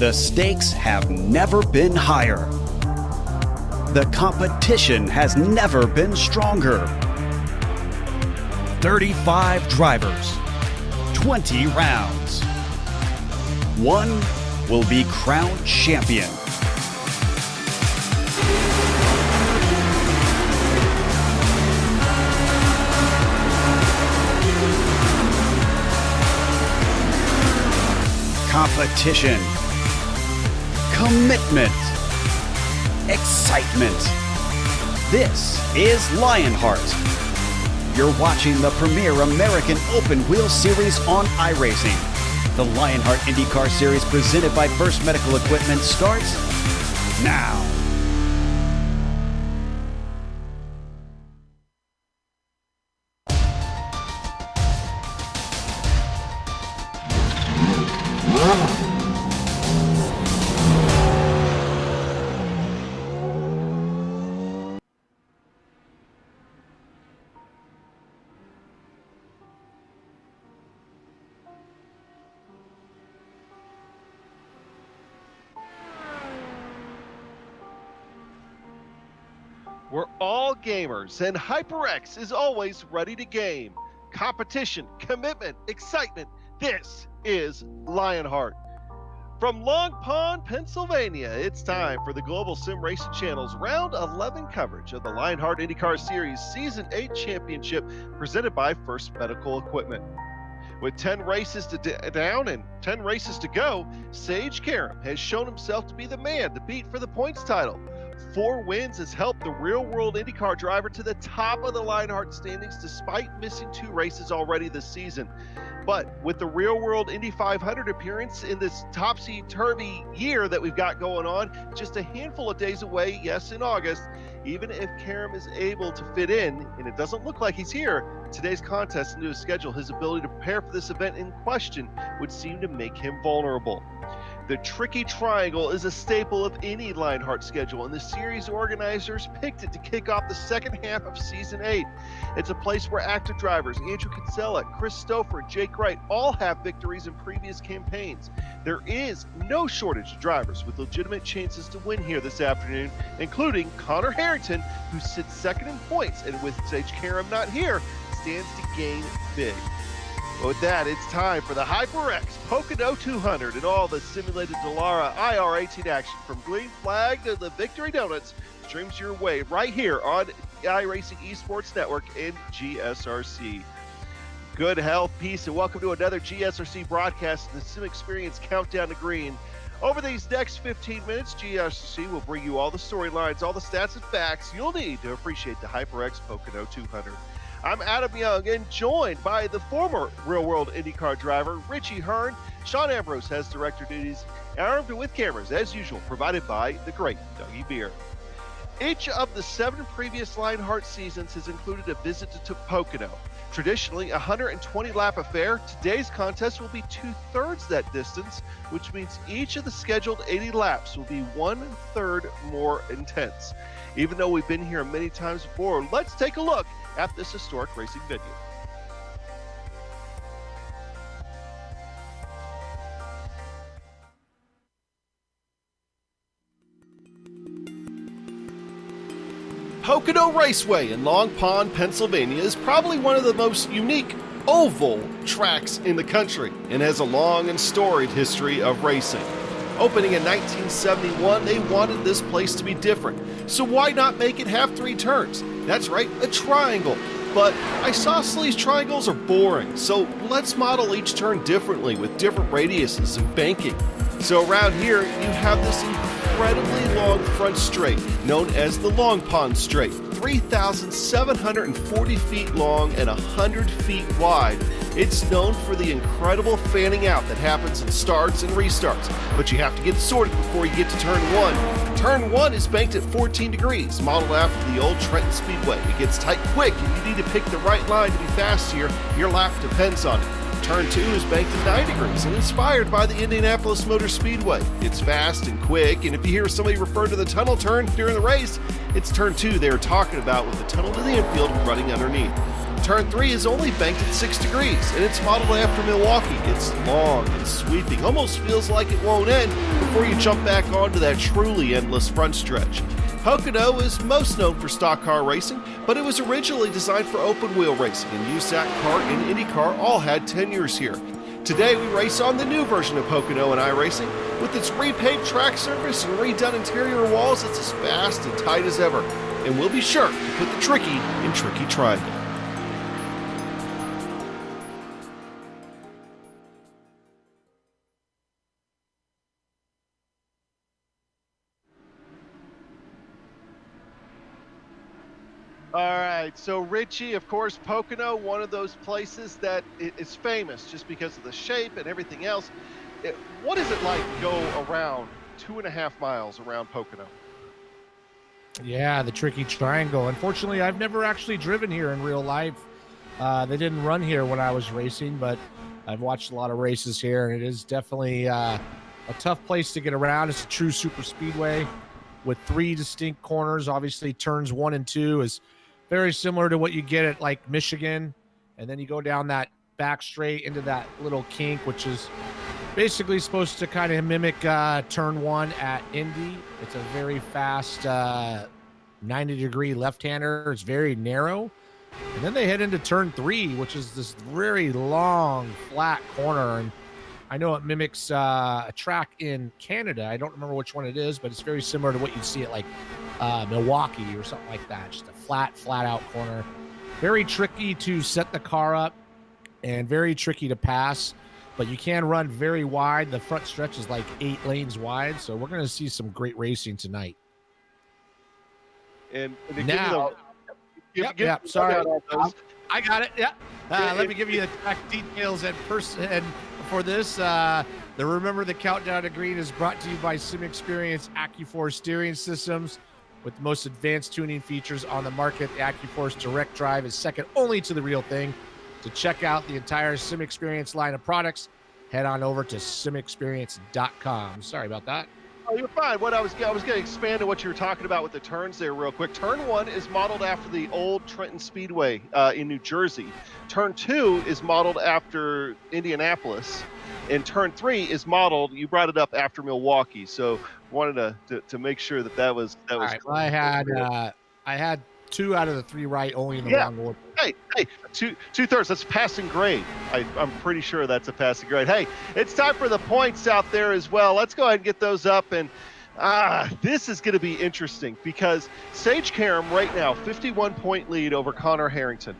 The stakes have never been higher. The competition has never been stronger. 35 drivers, 20 rounds. One will be crowned champion. Competition, commitment, excitement. This is Lionheart. You're watching the premier American Open Wheel Series on iRacing. The Lionheart IndyCar Series presented by First Medical Equipment starts now. We're all gamers, and HyperX is always ready to game. Competition, commitment, excitement. This is Lionheart. From Long Pond, Pennsylvania, it's time for the Global Sim Racing Channel's Round 11 coverage of the Lionheart IndyCar Series Season 8 Championship presented by First Medical Equipment. With 10 races down and 10 races to go, Sage Karam has shown himself to be the man to beat for the points title. 4 wins has helped the real-world IndyCar driver to the top of the Lionheart standings despite missing 2 races already this season. But with the real-world Indy 500 appearance in this topsy-turvy year that we've got going on, just a handful of days away, yes, in August, even if Karam is able to fit in, and it doesn't look like he's here, today's contest into his schedule, his ability to prepare for this event in question would seem to make him vulnerable. The tricky triangle is a staple of any Lionheart schedule, and the series organizers picked it to kick off the second half of Season 8. It's a place where active drivers Andrew Kinsella, Chris Stouffer, and Jake Wright all have victories in previous campaigns. There is no shortage of drivers with legitimate chances to win here this afternoon, including Connor Harrington, who sits second in points, and with Sage Karam not here, stands to gain big. With that, it's time for the HyperX Pocono 200 and all the simulated Dallara IR18 action from Green Flag to the Victory Donuts streams your way right here on iRacing Esports Network and GSRC. Good health, peace, and welcome to another GSRC broadcast, the Sim Experience Countdown to Green. Over these next 15 minutes, GSRC will bring you all the storylines, all the stats and facts you'll need to appreciate the HyperX Pocono 200. I'm Adam Young, and joined by the former real-world IndyCar driver, Richie Hearn. Sean Ambrose has director duties, armed with cameras, as usual, provided by the great Dougie Beer. Each of the 7 previous Lionheart seasons has included a visit to Pocono. Traditionally, a 120-lap affair, today's contest will be 2/3 that distance, which means each of the scheduled 80 laps will be 1/3 more intense. Even though we've been here many times before, let's take a look at this historic racing venue. Pocono Raceway in Long Pond, Pennsylvania is probably one of the most unique oval tracks in the country and has a long and storied history of racing. Opening in 1971, they wanted this place to be different, so why not make it have 3 turns? That's right, a triangle. But isosceles triangles are boring, so let's model each turn differently with different radiuses and banking. So around here, you have this incredibly long front straight, known as the Long Pond Straight, 3,740 feet long and 100 feet wide. It's known for the incredible fanning out that happens in starts and restarts, but you have to get it sorted before you get to turn 1. Turn 1 is banked at 14 degrees, modeled after the old Trenton Speedway. It gets tight quick, and you need to pick the right line to be fast here. Your lap depends on it. Turn 2 is banked at 9 degrees and inspired by the Indianapolis Motor Speedway. It's fast and quick, and if you hear somebody refer to the tunnel turn during the race, it's turn 2 they were talking about with the tunnel to the infield running underneath. Turn 3 is only banked at 6 degrees, and it's modeled after Milwaukee. It's long and sweeping, almost feels like it won't end before you jump back onto that truly endless front stretch. Pocono is most known for stock car racing, but it was originally designed for open wheel racing, and USAC Kart and IndyCar all had tenures here. Today we race on the new version of Pocono and iRacing. With its repaved track surface and redone interior walls, it's as fast and tight as ever, and we'll be sure to put the tricky in Tricky Triangle. All right, so Richie, of course, Pocono, one of those places that is famous just because of the shape and everything else. What is it like to go around 2.5 miles around Pocono? Yeah, the Tricky Triangle. Unfortunately, I've never actually driven here in real life. They didn't run here when I was racing, but I've watched a lot of races here, and it is definitely a tough place to get around. It's a true super speedway with 3 distinct corners. Obviously, turns 1 and 2 is very similar to what you get at like Michigan, and then you go down that back straight into that little kink, which is basically supposed to kind of mimic turn 1 at Indy. It's a very fast 90-degree left-hander. It's very narrow, and then they head into turn 3, which is this very long flat corner, and I know it mimics a track in Canada. I don't remember which one it is, but it's very similar to what you'd see at like Milwaukee or something like that. Just a flat out corner. Very tricky to set the car up and very tricky to pass, but you can run very wide. The front stretch is like 8 lanes wide, so we're going to see some great racing tonight. And now, sorry, I got it. Yeah, let me give you the track details and for this. Remember, the Countdown to Green is brought to you by Sim Experience AccuForce steering systems. With the most advanced tuning features on the market, the AccuForce Direct Drive is second only to the real thing. To check out the entire Sim Experience line of products, head on over to simexperience.com. Sorry about that. Oh, you're fine. What I was going to expand on what you were talking about with the turns there real quick. Turn 1 is modeled after the old Trenton Speedway in New Jersey. Turn 2 is modeled after Indianapolis. And turn 3 is modeled, you brought it up, after Milwaukee. So wanted to make sure that was all right. Well, I had 2 out of the 3 right, only in the wrong order. Hey, 2/3. That's passing grade. I'm pretty sure that's a passing grade. Hey, it's time for the points out there as well. Let's go ahead and get those up. And this is going to be interesting because Sage Karam right now, 51-point lead over Connor Harrington.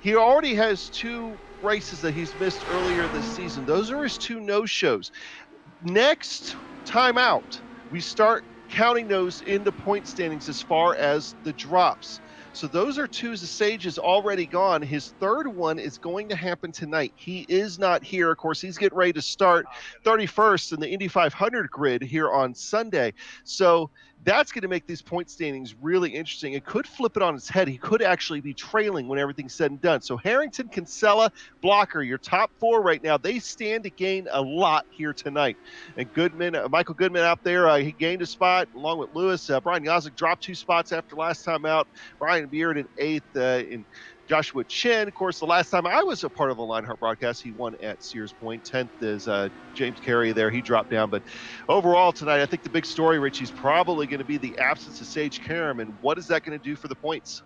He already has 2 races that he's missed earlier this season. Those are his 2 no-shows. Next time out, we start counting those into point standings as far as the drops. So those are 2s. The Sage is already gone. His 3rd one is going to happen tonight. He is not here. Of course, he's getting ready to start 31st in the Indy 500 grid here on Sunday. So that's going to make these point standings really interesting. It could flip it on its head. He could actually be trailing when everything's said and done. So Harrington, Kinsella, Blocker, your top 4 right now, they stand to gain a lot here tonight. And Michael Goodman out there, he gained a spot along with Lewis. Brian Yozik dropped 2 spots after last time out. Brian Beard in 8th, in Joshua Chin. Of course, the last time I was a part of a Lionheart broadcast, he won at Sears Point. 10th is James Carey there. He dropped down. But overall tonight, I think the big story, Richie, is probably going to be the absence of Sage Karam. And what is that going to do for the points?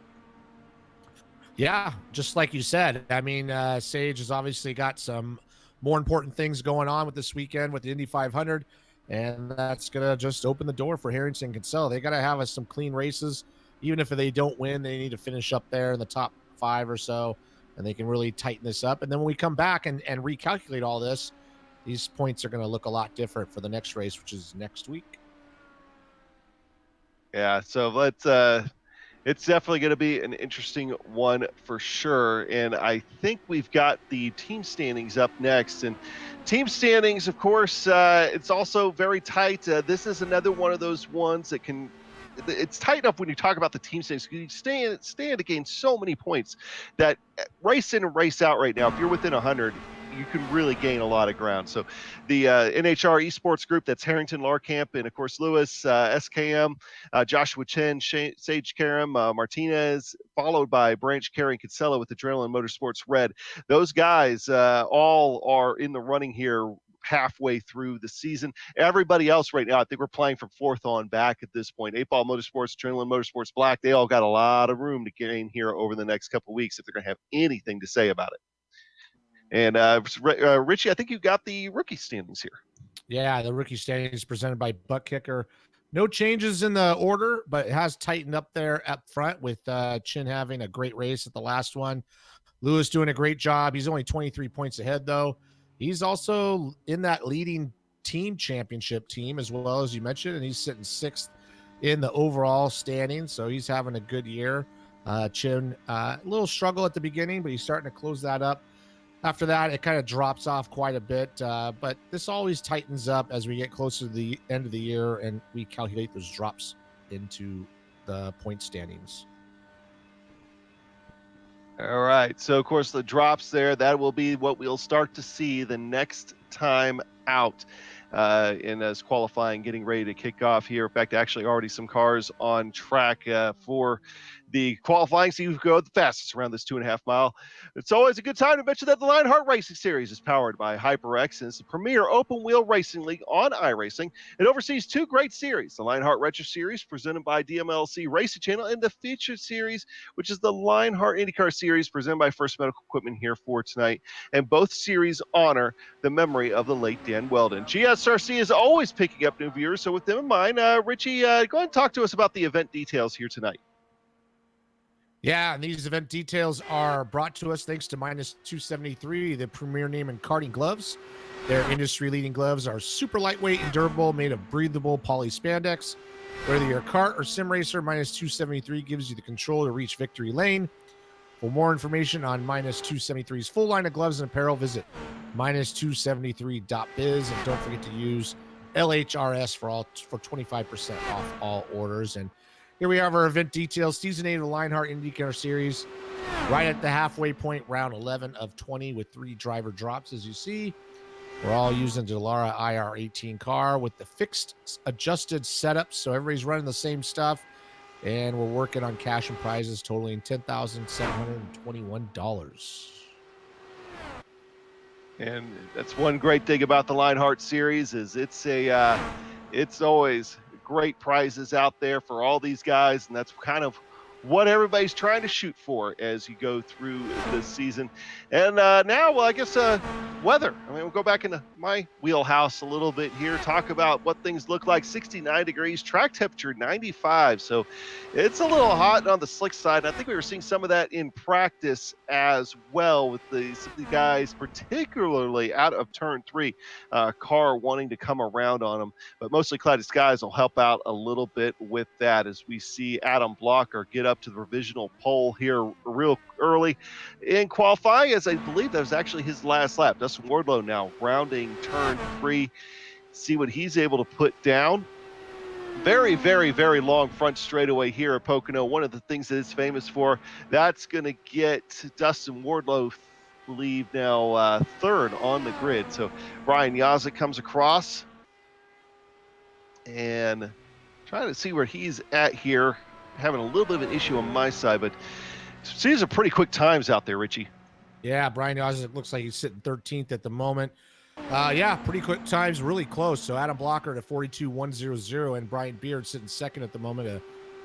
Yeah, just like you said. I mean, Sage has obviously got some more important things going on with this weekend with the Indy 500. And that's going to just open the door for Harrington and Kinsella. They got to have some clean races. Even if they don't win, they need to finish up there in the top 5 or so, and they can really tighten this up. And then when we come back and recalculate all this, these points are going to look a lot different for the next race, which is next week. Yeah, so it's definitely going to be an interesting one for sure. And I think we've got the team standings up next. And team standings, of course, it's also very tight. This is another one of those ones that it's tight enough when you talk about the team standings. You stand to gain so many points that race in and race out right now. If you're within 100, you can really gain a lot of ground. So the NHR Esports Group, that's Harrington, Larkamp, and of course Lewis, SKM, Joshua Chen, Sage Karam, Martinez, followed by Branch, Carey, and Kinsella with Adrenaline Motorsports Red. Those guys all are in the running here halfway through the season. Everybody else right now, I think we're playing from fourth on back at this point. 8-Ball Motorsports, Adrenaline Motorsports Black, they all got a lot of room to gain here over the next couple of weeks if they're going to have anything to say about it. And Richie, I think you got the rookie standings here. Yeah, the rookie standings presented by Butt Kicker. No changes in the order, but it has tightened up there up front with Chin having a great race at the last one. Lewis doing a great job. He's only 23 points ahead, though. He's also in that leading team championship team, as well as you mentioned, and he's sitting sixth in the overall standings, so he's having a good year. Chin, a little struggle at the beginning, but he's starting to close that up. After that, it kind of drops off quite a bit, but this always tightens up as we get closer to the end of the year and we calculate those drops into the point standings. All right. So, of course, the drops there, that will be what we'll start to see the next time out. And as qualifying getting ready to kick off here. In fact, actually already some cars on track for the qualifying, see who go the fastest around this 2.5 mile. It's always a good time to mention that the Lionheart Racing Series is powered by HyperX and it's the premier open wheel racing league on iRacing. It oversees two great series, the Lionheart Retro Series presented by DMLC Racing Channel and the featured series, which is the Lionheart IndyCar Series presented by First Medical Equipment here for tonight. And both series honor the memory of the late Dan Weldon. GSRC is always picking up new viewers, so with them in mind, Richie, go ahead and talk to us about the event details here tonight. Yeah, and these event details are brought to us thanks to Minus 273, the premier name in karting gloves. Their industry-leading gloves are super lightweight and durable, made of breathable poly spandex. Whether you're a kart or sim racer, Minus 273 gives you the control to reach victory lane. For more information on Minus 273's full line of gloves and apparel, visit minus273.biz, and don't forget to use LHRS for 25% off all orders. And here we have our event details. Season 8 of the Lionheart IndyCar Series, right at the halfway point, round 11 of 20 with 3 driver drops, as you see. We're all using the Dallara IR18 car with the fixed adjusted setup, so everybody's running the same stuff. And we're working on cash and prizes totaling $10,721. And that's one great thing about the Lionheart series is it's always great prizes out there for all these guys, and that's kind of what everybody's trying to shoot for as you go through this season. And now, well, I guess weather. I mean, we'll go back into my wheelhouse a little bit here, talk about what things look like. 69 degrees, track temperature 95. So it's a little hot on the slick side. And I think we were seeing some of that in practice as well with the guys, particularly out of turn 3, car wanting to come around on them. But mostly clouded skies will help out a little bit with that as we see Adam Blocker get up to the provisional pole here real early in qualifying, as I believe that was actually his last lap. Dustin Wardlow now rounding turn 3. See what he's able to put down. Very, very, very long front straightaway here at Pocono. One of the things that it's famous for. That's going to get Dustin Wardlow, believe now, third on the grid. So Brian Yazik comes across and trying to see where he's at here. Having a little bit of an issue on my side, but these are pretty quick times out there, Richie. Yeah, Brian Yazik looks like he's sitting 13th at the moment. Yeah, pretty quick times, really close. So Adam Blocker to 42.100, and Brian Beard sitting second at the moment at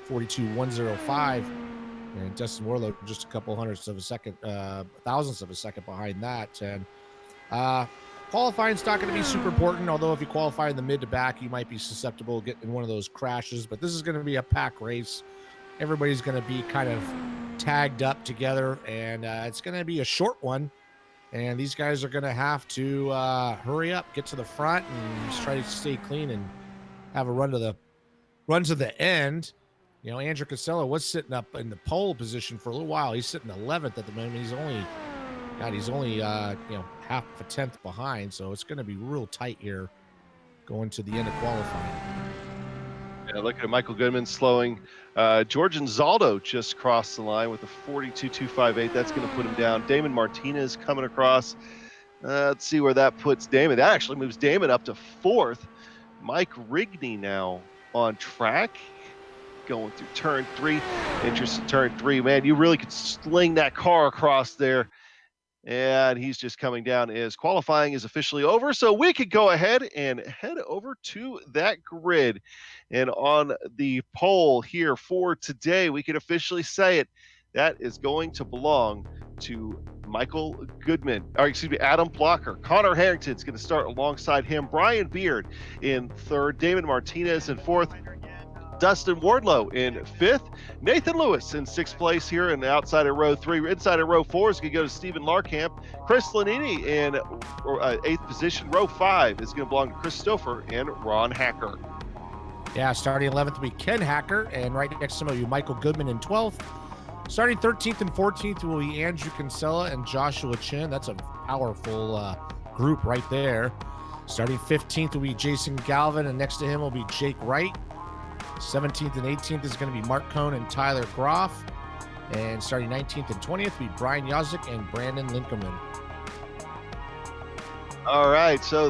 42.105, and Dustin Warlow just a couple hundredths of a second, thousandths of a second behind that. And qualifying's not going to be super important, although if you qualify in the mid to back, you might be susceptible to getting one of those crashes. But this is going to be a pack race. Everybody's going to be kind of tagged up together, and it's going to be a short one. And these guys are going to have to hurry up, get to the front, and just try to stay clean and have a run to the end. You know, Andrew Casella was sitting up in the pole position for a little while. He's sitting 11th at the moment. He's only half a tenth behind, so it's going to be real tight here going to the end of qualifying. Yeah, look at Michael Goodman slowing. Georgian Zaldo just crossed the line with a 42.258. That's going to put him down. Damon Martinez coming across. Let's see where that puts Damon. That actually moves Damon up to 4th. Mike Rigney now on track, going through turn 3. Interesting turn 3, man. You really could sling that car across there. And he's just coming down as qualifying is officially over. So we could go ahead and head over to that grid. And on the poll here for today, we can officially say it. That is going to belong to Michael Goodman, or excuse me, Adam Blocker. Connor Harrington's going to start alongside him. Brian Beard in 3rd. Damon Martinez in 4th. Dustin Wardlow in 5th. Nathan Lewis in 6th place here and outside of row 3. Inside of row 4 is going to go to Stephen Larkamp. Chris Lanini in 8th position. Row 5 is going to belong to Christopher and Ron Hacker. Yeah, starting 11th will be Ken Hacker, and right next to him will be Michael Goodman in 12th. Starting 13th and 14th will be Andrew Kinsella and Joshua Chin. That's a powerful group right there. Starting 15th will be Jason Galvin, and next to him will be Jake Wright. 17th and 18th is going to be Mark Cohn and Tyler Groff. And starting 19th and 20th will be Brian Yazik and Brandon Lincoln. All right, so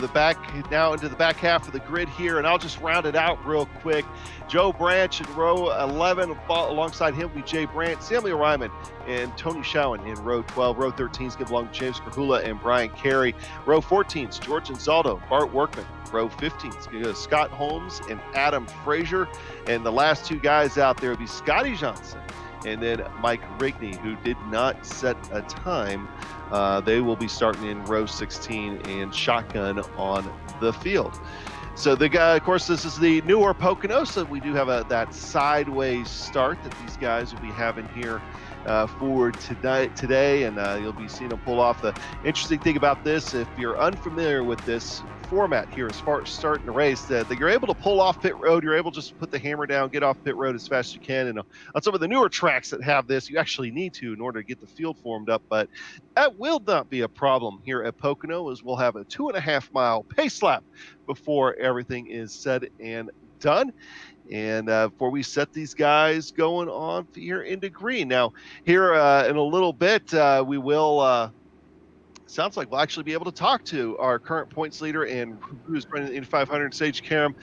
now into the back half of the grid here, and I'll just round it out real quick. Joe Branch in row 11, alongside him will be Jay Brandt, Samuel Ryman, and Tony Showen in row 12. Row 13 is going to belong to James Krahula and Brian Carey. Row 14 is George Anzaldo, Bart Workman. Row 15 is going to go Scott Holmes and Adam Frazier. And the last two guys out there will be Scotty Johnson and then Mike Rigney, who did not set a time. They will be starting in row 16 and shotgun on the field. So the guy, of course, this is the newer Pocono, so we do have that sideways start that these guys will be having here for today, and you'll be seeing them pull off. The interesting thing about this, if you're unfamiliar with this format here as far as starting the race, that you're able to pull off pit road, you're able to just put the hammer down, get off pit road as fast as you can. And on some of the newer tracks that have this, you actually need to in order to get the field formed up, but that will not be a problem here at Pocono, as we'll have a 2.5 mile pace lap before everything is said and done. And before we set these guys going on here into green. Now, here in a little bit, we will sounds like we'll actually be able to talk to our current points leader and who's running the Indy 500, Sage Karam.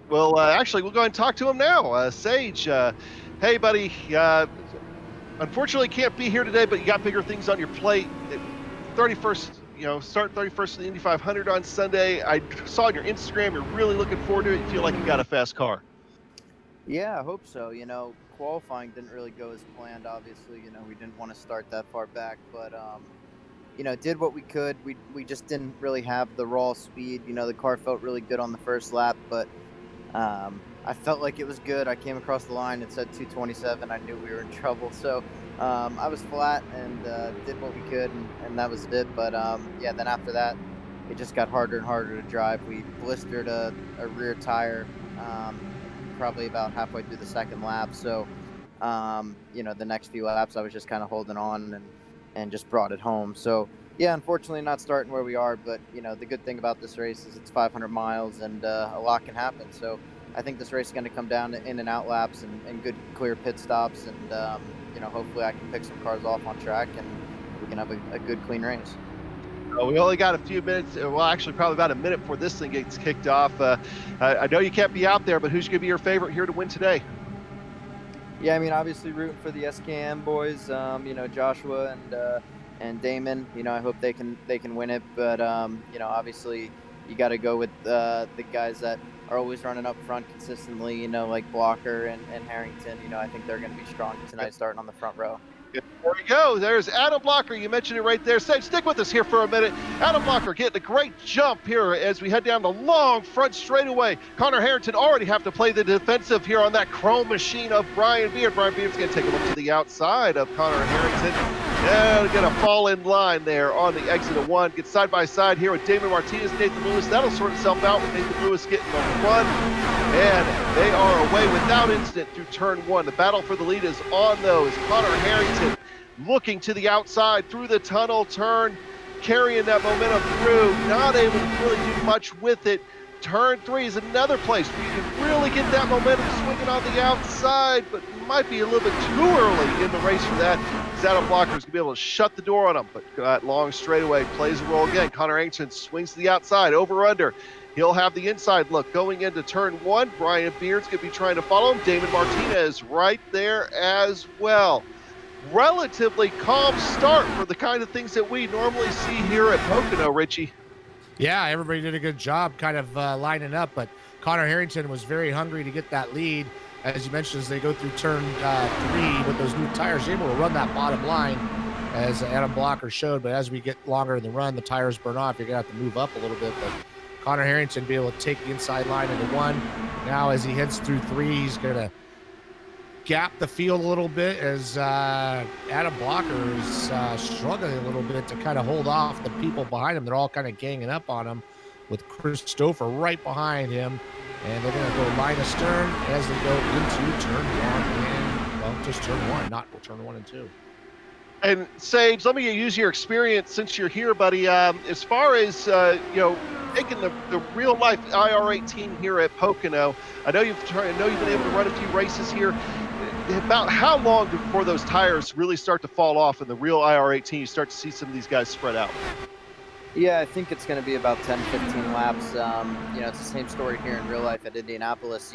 Well, actually, we'll go ahead and talk to him now. Sage, hey, buddy. Unfortunately, can't be here today, but you got bigger things on your plate. 31st, start 31st in the Indy 500 on Sunday. I saw on your Instagram you're really looking forward to it. You feel like you got a fast car. Yeah, I hope so. Qualifying didn't really go as planned. Obviously, we didn't want to start that far back, but did what we could. We just didn't really have the raw speed. The car felt really good on the first lap, but I felt like it was good. I came across the line, it said 227. I knew we were in trouble, so I was flat and did what we could, and that was it. But then after that, it just got harder and harder to drive. We blistered a rear tire probably about halfway through the second lap. So, the next few laps, I was just kind of holding on and just brought it home. So, yeah, unfortunately not starting where we are, but, the good thing about this race is it's 500 miles and a lot can happen. So I think this race is going to come down to in and out laps and good, clear pit stops. And, hopefully I can pick some cars off on track and we can have a good, clean race. We only got a few minutes. Well, actually, probably about a minute before this thing gets kicked off. I know you can't be out there, but who's going to be your favorite here to win today? Yeah, obviously rooting for the SKM boys. Joshua and Damon. I hope they can win it. But obviously you got to go with the guys that are always running up front consistently. Like Blocker and Harrington. I think they're going to be strong tonight, starting on the front row. There we go. There's Adam Blocker. You mentioned it right there. Stick with us here for a minute. Adam Blocker getting a great jump here as we head down the long front straightaway. Connor Harrington already have to play the defensive here on that chrome machine of Brian Beard. Brian Beard's going to take a look to the outside of Connor Harrington. And going to fall in line there on the exit of one. Get side by side here with Damon Martinez, Nathan Lewis. That'll sort itself out with Nathan Lewis getting the front. And they are away without incident through turn one. The battle for the lead is on, though, as Connor Harrington looking to the outside through the tunnel turn, carrying that momentum through, not able to really do much with it. Turn 3 is another place where you can really get that momentum swinging on the outside, but might be a little bit too early in the race for that. Adam Blocker is going to be able to shut the door on him, but that long straightaway plays a role again. Connor Harrington swings to the outside, over under. He'll have the inside look going into turn 1. Brian Beard's going to be trying to follow him. Damon Martinez right there as well. Relatively calm start for the kind of things that we normally see here at Pocono, Richie. Yeah, everybody did a good job kind of lining up, but Connor Harrington was very hungry to get that lead. As you mentioned, as they go through turn 3 with those new tires, able to run that bottom line, as Adam Blocker showed. But as we get longer in the run, the tires burn off. You're going to have to move up a little bit. But Connor Harrington be able to take the inside line into 1. Now as he heads through 3, he's going to gap the field a little bit as Adam Blocker is struggling a little bit to kind of hold off the people behind him. They're all kind of ganging up on him with Christopher right behind him. And they're going to go line astern as they go into turn 1 and, well, just turn 1, not turn 1 and 2. And Sage, let me use your experience since you're here, buddy. As far as taking the real life IR18 here at Pocono, I know you've been able to run a few races here. About how long before those tires really start to fall off in the real IR18? You start to see some of these guys spread out. Yeah, I think it's going to be about 10, 15 laps. It's the same story here in real life at Indianapolis.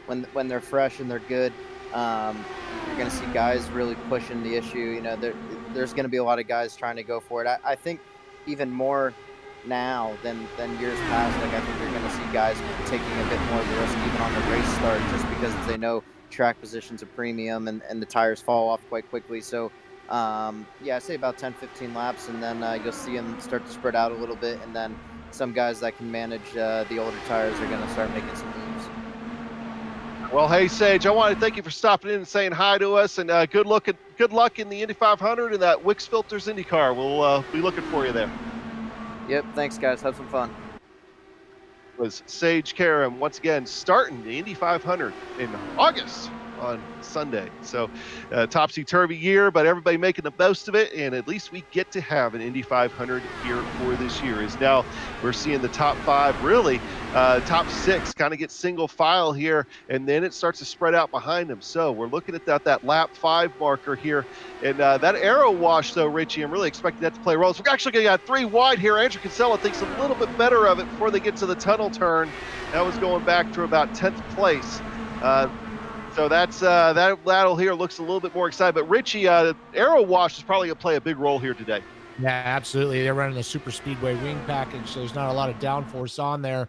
When they're fresh and they're good, you're going to see guys really pushing the issue. There's going to be a lot of guys trying to go for it. I think even more now than years past. I think you're going to see guys taking a bit more of the risk even on the race start, just because they know track position's a premium and the tires fall off quite quickly. So I say about 10-15 laps, and then you'll see them start to spread out a little bit, and then some guys that can manage the older tires are going to start making some moves. Well, hey Sage, I want to thank you for stopping in and saying hi to us, and good luck in the Indy 500 and that Wix Filters IndyCar. We'll be looking for you there. Yep, thanks guys, have some fun. Was Sage Karam once again starting the Indy 500 in August on Sunday. So topsy-turvy year, but everybody making the most of it, and at least we get to have an Indy 500 here for this year. Is now we're seeing the top 5, really top 6 kind of get single file here, and then it starts to spread out behind them. So we're looking at that lap 5 marker here, and that arrow wash though, Richie, I'm really expecting that to play a role. So we're actually going to got 3 wide here. Andrew Kinsella thinks a little bit better of it before they get to the tunnel turn. That was going back to about 10th place. So that's that battle here looks a little bit more exciting. But Richie, arrow wash is probably going to play a big role here today. Yeah, absolutely. They're running the super speedway wing package, so there's not a lot of downforce on there.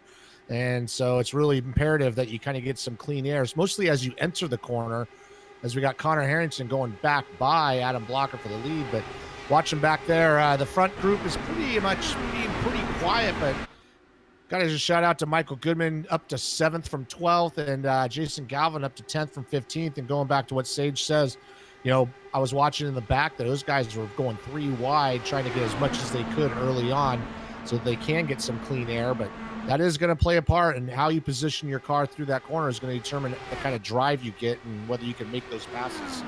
And so it's really imperative that you kind of get some clean airs, mostly as you enter the corner, as we got Connor Harrington going back by Adam Blocker for the lead. But watching back there, the front group is pretty much being pretty quiet, but got to just shout out to Michael Goodman up to 7th from 12th, and Jason Galvin up to 10th from 15th. And going back to what Sage says, I was watching in the back that those guys were going 3 wide, trying to get as much as they could early on so they can get some clean air. But that is going to play a part, and how you position your car through that corner is going to determine the kind of drive you get and whether you can make those passes.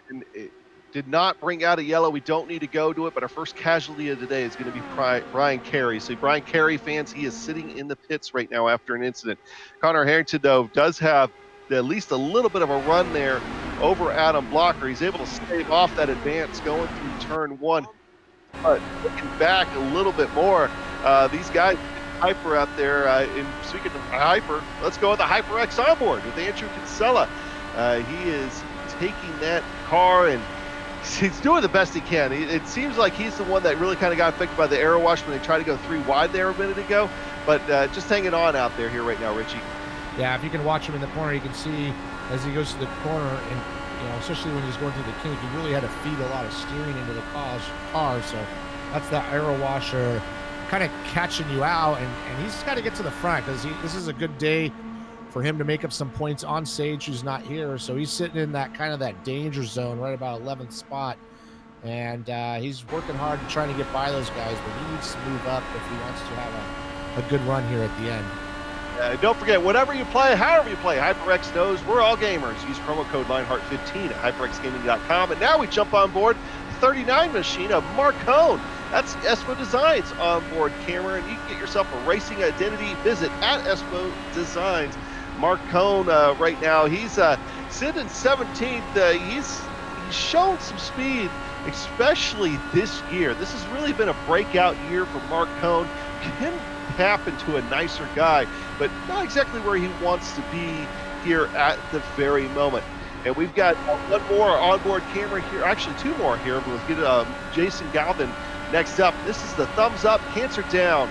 And it did not bring out a yellow. We don't need to go to it, but our first casualty of the day is going to be Brian Carey. So Brian Carey fans, he is sitting in the pits right now after an incident. Connor Harrington, though, does have at least a little bit of a run there over Adam Blocker. He's able to stave off that advance going through turn 1. But looking back a little bit more, these guys, Hyper out there, and speaking of Hyper, let's go with the HyperX onboard with Andrew Kinsella. He is taking that car and he's doing the best he can. It seems like he's the one that really kind of got affected by the arrow wash when they tried to go 3 wide there a minute ago. But just hanging on out there here right now, Richie. Yeah, if you can watch him in the corner, you can see as he goes to the corner, and especially when he's going through the kink, he really had to feed a lot of steering into the car. So that's that arrow washer kind of catching you out, and he's got to get to the front because this is a good day for him to make up some points on Sage, who's not here. So he's sitting in that kind of that danger zone right about 11th spot, and he's working hard and trying to get by those guys, but he needs to move up if he wants to have a good run here at the end. Don't forget, whatever you play, however you play, HyperX knows we're all gamers. Use promo code Lionheart15 at HyperXGaming.com. And now we jump on board the 39 machine of Mark Cohn That's Espo Designs onboard camera, and you can get yourself a racing identity. Visit at Espo Designs. Mark Cohn right now, he's sitting in 17th. He's shown some speed, especially this year. This has really been a breakout year for Mark Cohn. Can happen to a nicer guy, but not exactly where he wants to be here at the very moment. And we've got one more onboard camera here, actually two more here. We'll get Jason Galvin next up. This is the Thumbs Up Cancer Down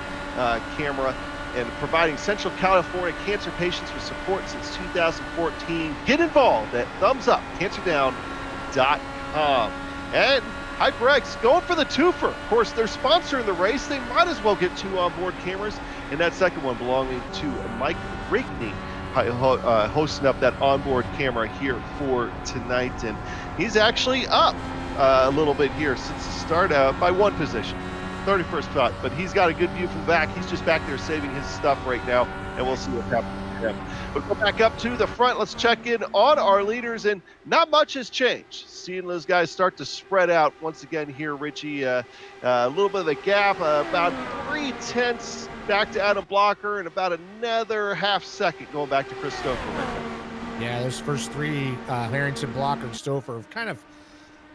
camera, and providing Central California cancer patients with support since 2014. Get involved at thumbsupcancerdown.com. And HyperX going for the twofer. Of course, they're sponsoring the race. They might as well get two onboard cameras. And that second one belonging to Mike Rigney, hosting up that onboard camera here for tonight. And he's actually up a little bit here since the start by one position, 31st spot. But he's got a good view from the back. He's just back there saving his stuff right now, and we'll see what happens to him. We'll go back up to the front. Let's check in on our leaders, and not much has changed. Seeing those guys start to spread out once again here, Richie. A little bit of a gap, about 3/10 back to Adam Blocker, and about another half second going back to Chris Stouffer right now. Yeah, those first three, Harrington, Blocker, and Stouffer, have kind of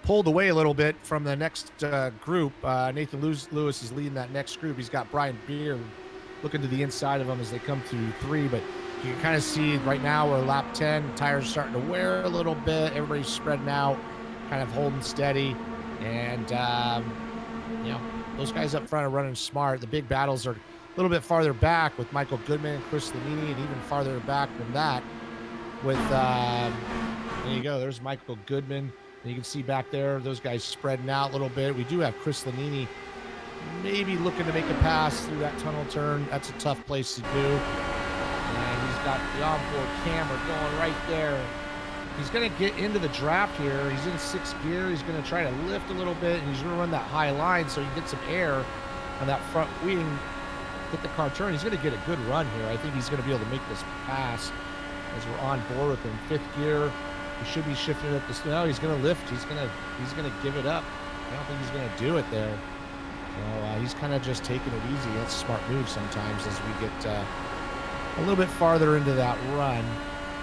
pulled away a little bit from the next group. Nathan Lewis is leading that next group. He's got Brian Beard looking to the inside of them as they come through three, but you can kind of see right now we're lap 10, tires starting to wear a little bit, everybody's spreading out, kind of holding steady, and those guys up front are running smart. The big battles are a little bit farther back with Michael Goodman and Chris Lanini, and even farther back than that with there you go, there's Michael Goodman, and you can see back there those guys spreading out a little bit. We do have Chris Lanini maybe looking to make a pass through that tunnel turn. That's a tough place to do. And he's got the onboard camera going right there. He's going to get into the draft here. He's in sixth gear. He's going to try to lift a little bit, and he's going to run that high line so he can get some air on that front wing, get the car turn. He's going to get a good run here. I think he's going to be able to make this pass as we're on board with him. Fifth gear. He should be shifting up the snow. He's going to lift. He's going to give it up. I don't think he's going to do it there. He's kind of just taking it easy. That's a smart move sometimes as we get a little bit farther into that run.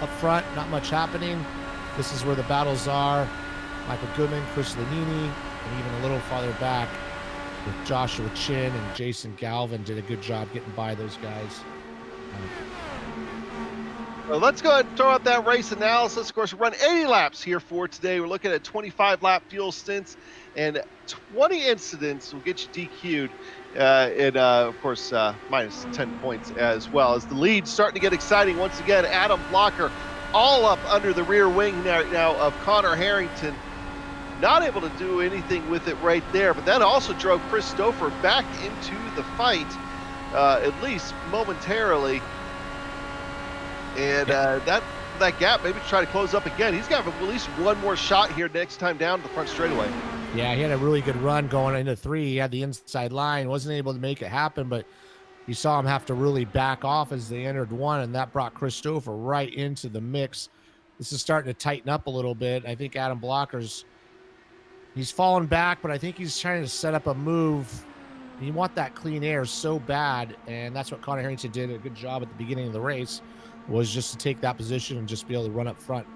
Up front, not much happening. This is where the battles are. Michael Goodman, Chris Lanini, and even a little farther back with Joshua Chin and Jason Galvin did a good job getting by those guys. So let's go ahead and throw out that race analysis. Of course, we run 80 laps here for today. We're looking at 25 lap fuel stints, and 20 incidents will get you DQ'd. And of course, minus 10 points as well. As the lead starting to get exciting once again, Adam Blocker all up under the rear wing now of Connor Harrington. Not able to do anything with it right there, but that also drove Chris Stouffer back into the fight, at least momentarily. And that gap, maybe to try to close up again. He's got at least one more shot here next time down the front straightaway. Yeah, he had a really good run going into three. He had the inside line, wasn't able to make it happen, but you saw him have to really back off as they entered one, and that brought Chris Stouffer right into the mix. This is starting to tighten up a little bit. I think Adam Blocker's, he's fallen back, but I think he's trying to set up a move. You want that clean air so bad, and that's what Connor Harrington did a good job at the beginning of the race, was just to take that position and just be able to run up front.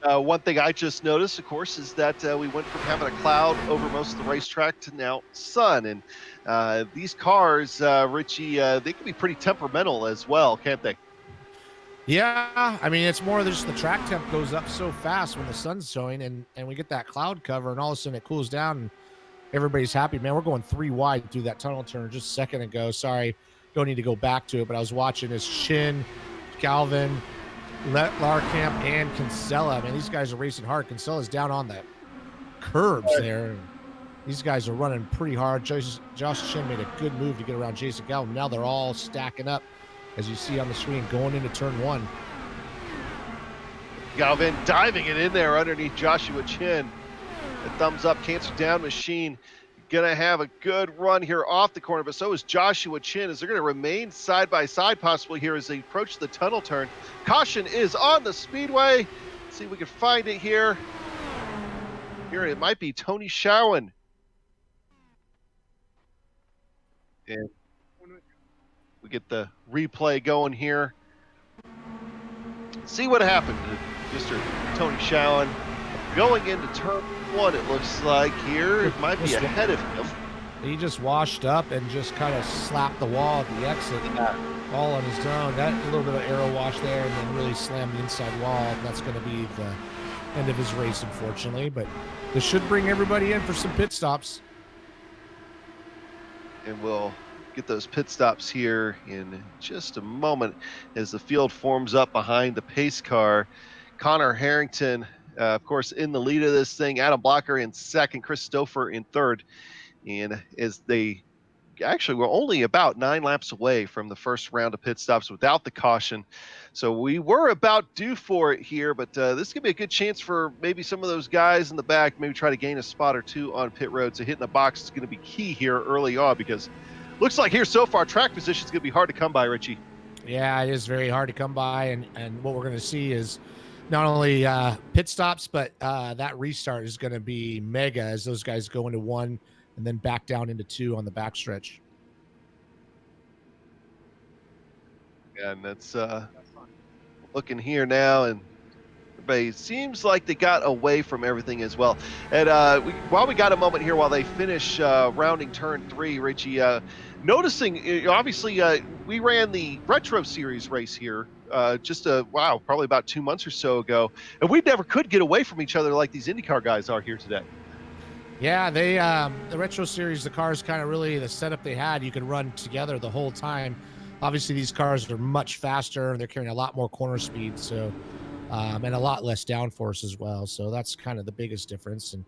One thing I just noticed, of course, is that we went from having a cloud over most of the racetrack to now sun. And these cars, Richie, they can be pretty temperamental as well, can't they? Yeah, I mean, it's more just the track temp goes up so fast when the sun's showing, and we get that cloud cover, and all of a sudden it cools down, and everybody's happy. Man, we're going 3 wide through that tunnel turn just a second ago. Sorry, don't need to go back to it, but I was watching his Chin, Galvin, Larkamp, and Kinsella. Man, these guys are racing hard. Kinsella's down on the curbs there. These guys are running pretty hard. Josh Chin made a good move to get around Jason Galvin. Now they're all stacking up, as you see on the screen, going into turn 1. Galvin diving it in there underneath Joshua Chin. The thumbs up, cancer down machine. Gonna have a good run here off the corner, but so is Joshua Chin, as they're gonna remain side by side possibly here as they approach the tunnel turn. Caution is on the speedway. Let's see if we can find it here. Here it might be Tony Showen. And we get the replay going here. See what happened to Mr. Tony Showen going into turn one. It looks like here it might be ahead of him. He just washed up and just kind of slapped the wall at the exit, all on his own. That a little bit of aero wash there, and then really slammed the inside wall. And that's going to be the end of his race, unfortunately. But this should bring everybody in for some pit stops. And we'll get those pit stops here in just a moment as the field forms up behind the pace car. Connor Harrington, of course, in the lead of this thing. Adam Blocker in second, Chris Stouffer in third. And as they actually were only about 9 laps away from the first round of pit stops without the caution. So we were about due for it here, but this could be a good chance for maybe some of those guys in the back, maybe try to gain a spot or two on pit road. So hitting the box is going to be key here early on, because looks like here so far, track position is going to be hard to come by, Richie. Yeah, it is very hard to come by. And what we're going to see is not only pit stops, but that restart is going to be mega as those guys go into one and then back down into two on the backstretch. And that's looking here now, and everybody seems like they got away from everything as well. And while we got a moment here, while they finish rounding turn 3, Richie, noticing, obviously, we ran the Retro Series race here probably about 2 months or so ago, and we never could get away from each other like these IndyCar guys are here today. Yeah, they the Retro Series, the cars kind of really, the setup they had, you could run together the whole time. Obviously, these cars are much faster, and they're carrying a lot more corner speed, so and a lot less downforce as well. So that's kind of the biggest difference. And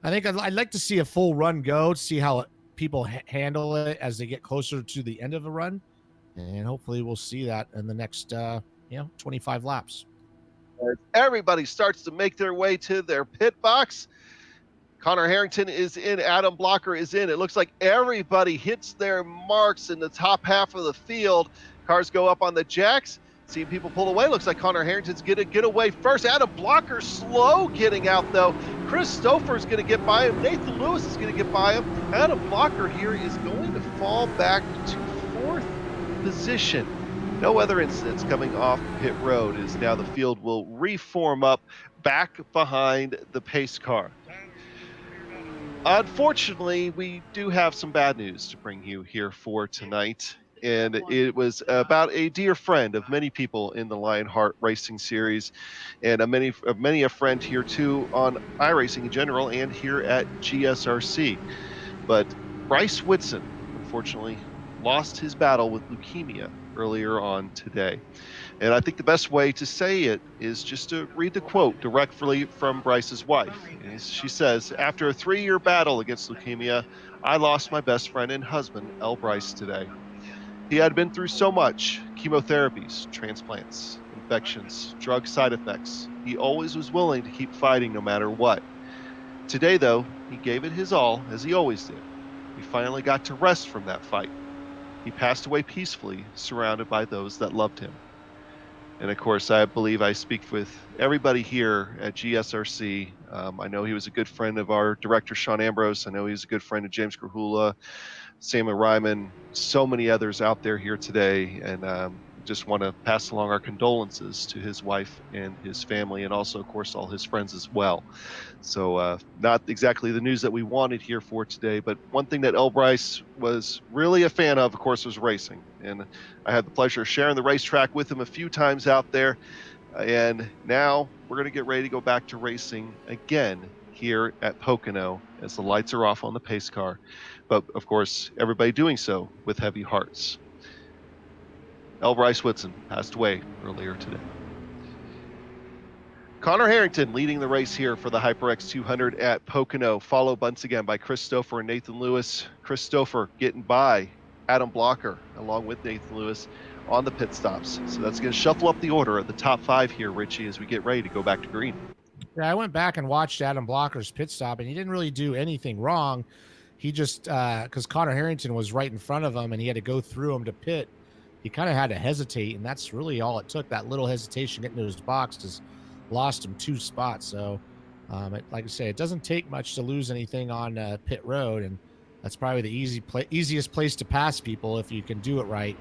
I think I'd like to see a full run go to see how people handle it as they get closer to the end of a run, and hopefully we'll see that in the next 25 laps. Everybody starts to make their way to their pit box. Connor Harrington is in, Adam Blocker is in. It looks like everybody hits their marks in the top half of the field. Cars go up on the jacks. Seeing people pull away. Looks like Connor Harrington's going to get away first. Adam Blocker slow getting out, though. Chris Stouffer's going to get by him. Nathan Lewis is going to get by him. Adam Blocker here is going to fall back to 4th position. No other incidents coming off pit road, as now the field will reform up back behind the pace car. Unfortunately, we do have some bad news to bring you here for tonight, and it was about a dear friend of many people in the Lionheart Racing Series, and many a friend here too on iRacing in general and here at GSRC. But Bryce Whitson, unfortunately, lost his battle with leukemia earlier on today. And I think the best way to say it is just to read the quote directly from Bryce's wife. She says, "After a 3-year battle against leukemia, I lost my best friend and husband, L. Bryce, today. He had been through so much: chemotherapies, transplants, infections, drug side effects. He always was willing to keep fighting no matter what. Today, though, he gave it his all, as he always did. He finally got to rest from that fight. He passed away peacefully, surrounded by those that loved him." And of course, I believe I speak with everybody here at GSRC. I know he was a good friend of our director, Sean Ambrose. I know he's a good friend of James Grahula, Samuel Ryman, so many others out there here today. And just want to pass along our condolences to his wife and his family, and also, of course, all his friends as well. So not exactly the news that we wanted here for today, but one thing that L. Bryce was really a fan of course, was racing. And I had the pleasure of sharing the racetrack with him a few times out there. And now we're going to get ready to go back to racing again here at Pocono as the lights are off on the pace car. But of course, everybody doing so with heavy hearts. L. Bryce Whitson passed away earlier today. Connor Harrington leading the race here for the HyperX 200 at Pocono, followed once again by Chris Stouffer and Nathan Lewis. Chris Stouffer getting by Adam Blocker along with Nathan Lewis on the pit stops. So that's going to shuffle up the order of the top 5 here, Richie, as we get ready to go back to green. Yeah, I went back and watched Adam Blocker's pit stop, and he didn't really do anything wrong. He just, because Connor Harrington was right in front of him and he had to go through him to pit, he kind of had to hesitate, and that's really all it took. That little hesitation getting to his box just lost him 2 spots. So Like I say, it doesn't take much to lose anything on pit road, and that's probably the easiest place to pass people if you can do it right.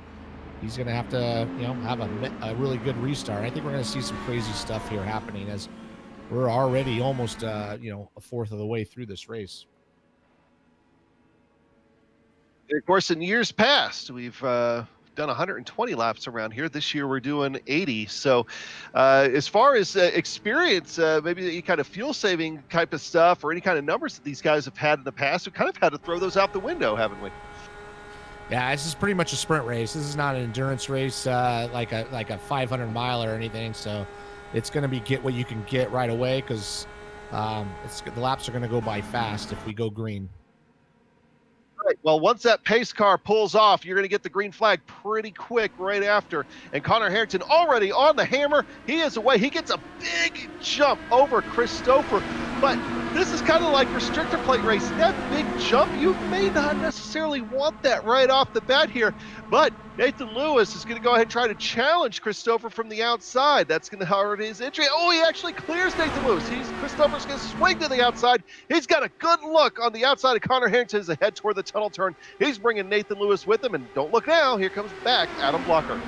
He's going to have to, have a really good restart. I think we're going to see some crazy stuff here happening as we're already almost, a fourth of the way through this race. Of course, in years past, we've done 120 laps around here. This year, we're doing 80. So, as far as experience, maybe any kind of fuel saving type of stuff or any kind of numbers that these guys have had in the past, we kind of had to throw those out the window, haven't we? Yeah, this is pretty much a sprint race. This is not an endurance race like a 500 mile or anything. So, it's going to be get what you can get right away because the laps are going to go by fast if we go green. Right. Well, once that pace car pulls off, you're going to get the green flag pretty quick right after. And Connor Harrington already on the hammer. He is away. He gets a big jump over Christopher. But this is kind of like restrictor plate racing. That big jump, you may not necessarily want that right off the bat here. But Nathan Lewis is going to go ahead and try to challenge Christopher from the outside. That's going to hurt his entry. Oh, he actually clears Nathan Lewis. Christopher's going to swing to the outside. He's got a good look on the outside of Connor Harrington as they head toward the tunnel turn. He's bringing Nathan Lewis with him, and don't look now. Here comes back Adam Blocker.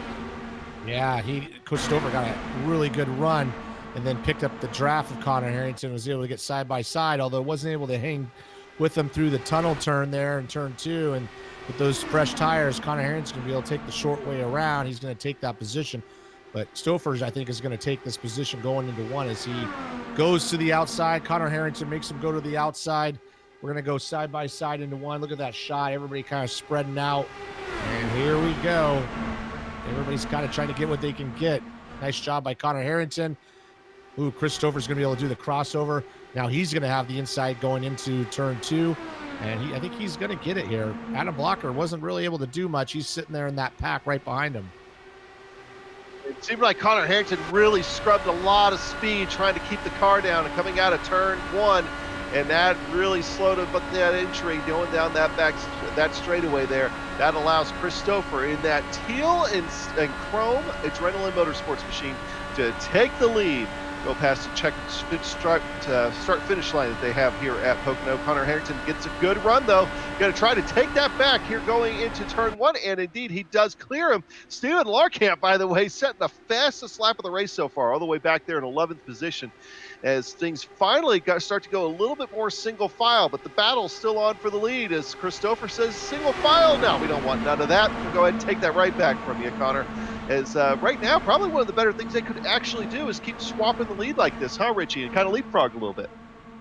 Yeah, Christopher got a really good run and then picked up the draft of Connor Harrington, was able to get side by side, although wasn't able to hang with him through the tunnel turn there in turn 2. And with those fresh tires, Connor Harrington's going to be able to take the short way around. He's going to take that position. But Stouffer's, I think, is going to take this position going into 1 as he goes to the outside. Connor Harrington makes him go to the outside. We're going to go side by side into 1. Look at that shot. Everybody kind of spreading out. And here we go. Everybody's kind of trying to get what they can get. Nice job by Connor Harrington. Ooh, Christopher's going to be able to do the crossover. Now he's going to have the inside going into turn 2. And I think he's going to get it here. Adam Blocker wasn't really able to do much. He's sitting there in that pack right behind him. It seemed like Connor Harrington really scrubbed a lot of speed trying to keep the car down and coming out of turn 1. And that really slowed up that entry going down that straightaway there. That allows Christopher in that teal and chrome Adrenaline Motorsports machine to take the lead. Go past the start-finish line that they have here at Pocono. Connor Harrington gets a good run, though. Going to try to take that back here going into turn 1, and indeed he does clear him. Steven Larkamp, by the way, setting the fastest lap of the race so far, all the way back there in 11th position, as things finally start to go a little bit more single file, but the battle's still on for the lead as Christopher says single file. No, we don't want none of that. We'll go ahead and take that right back from you, Connor. As right now, probably one of the better things they could actually do is keep swapping the lead like this, huh, Richie, and kind of leapfrog a little bit.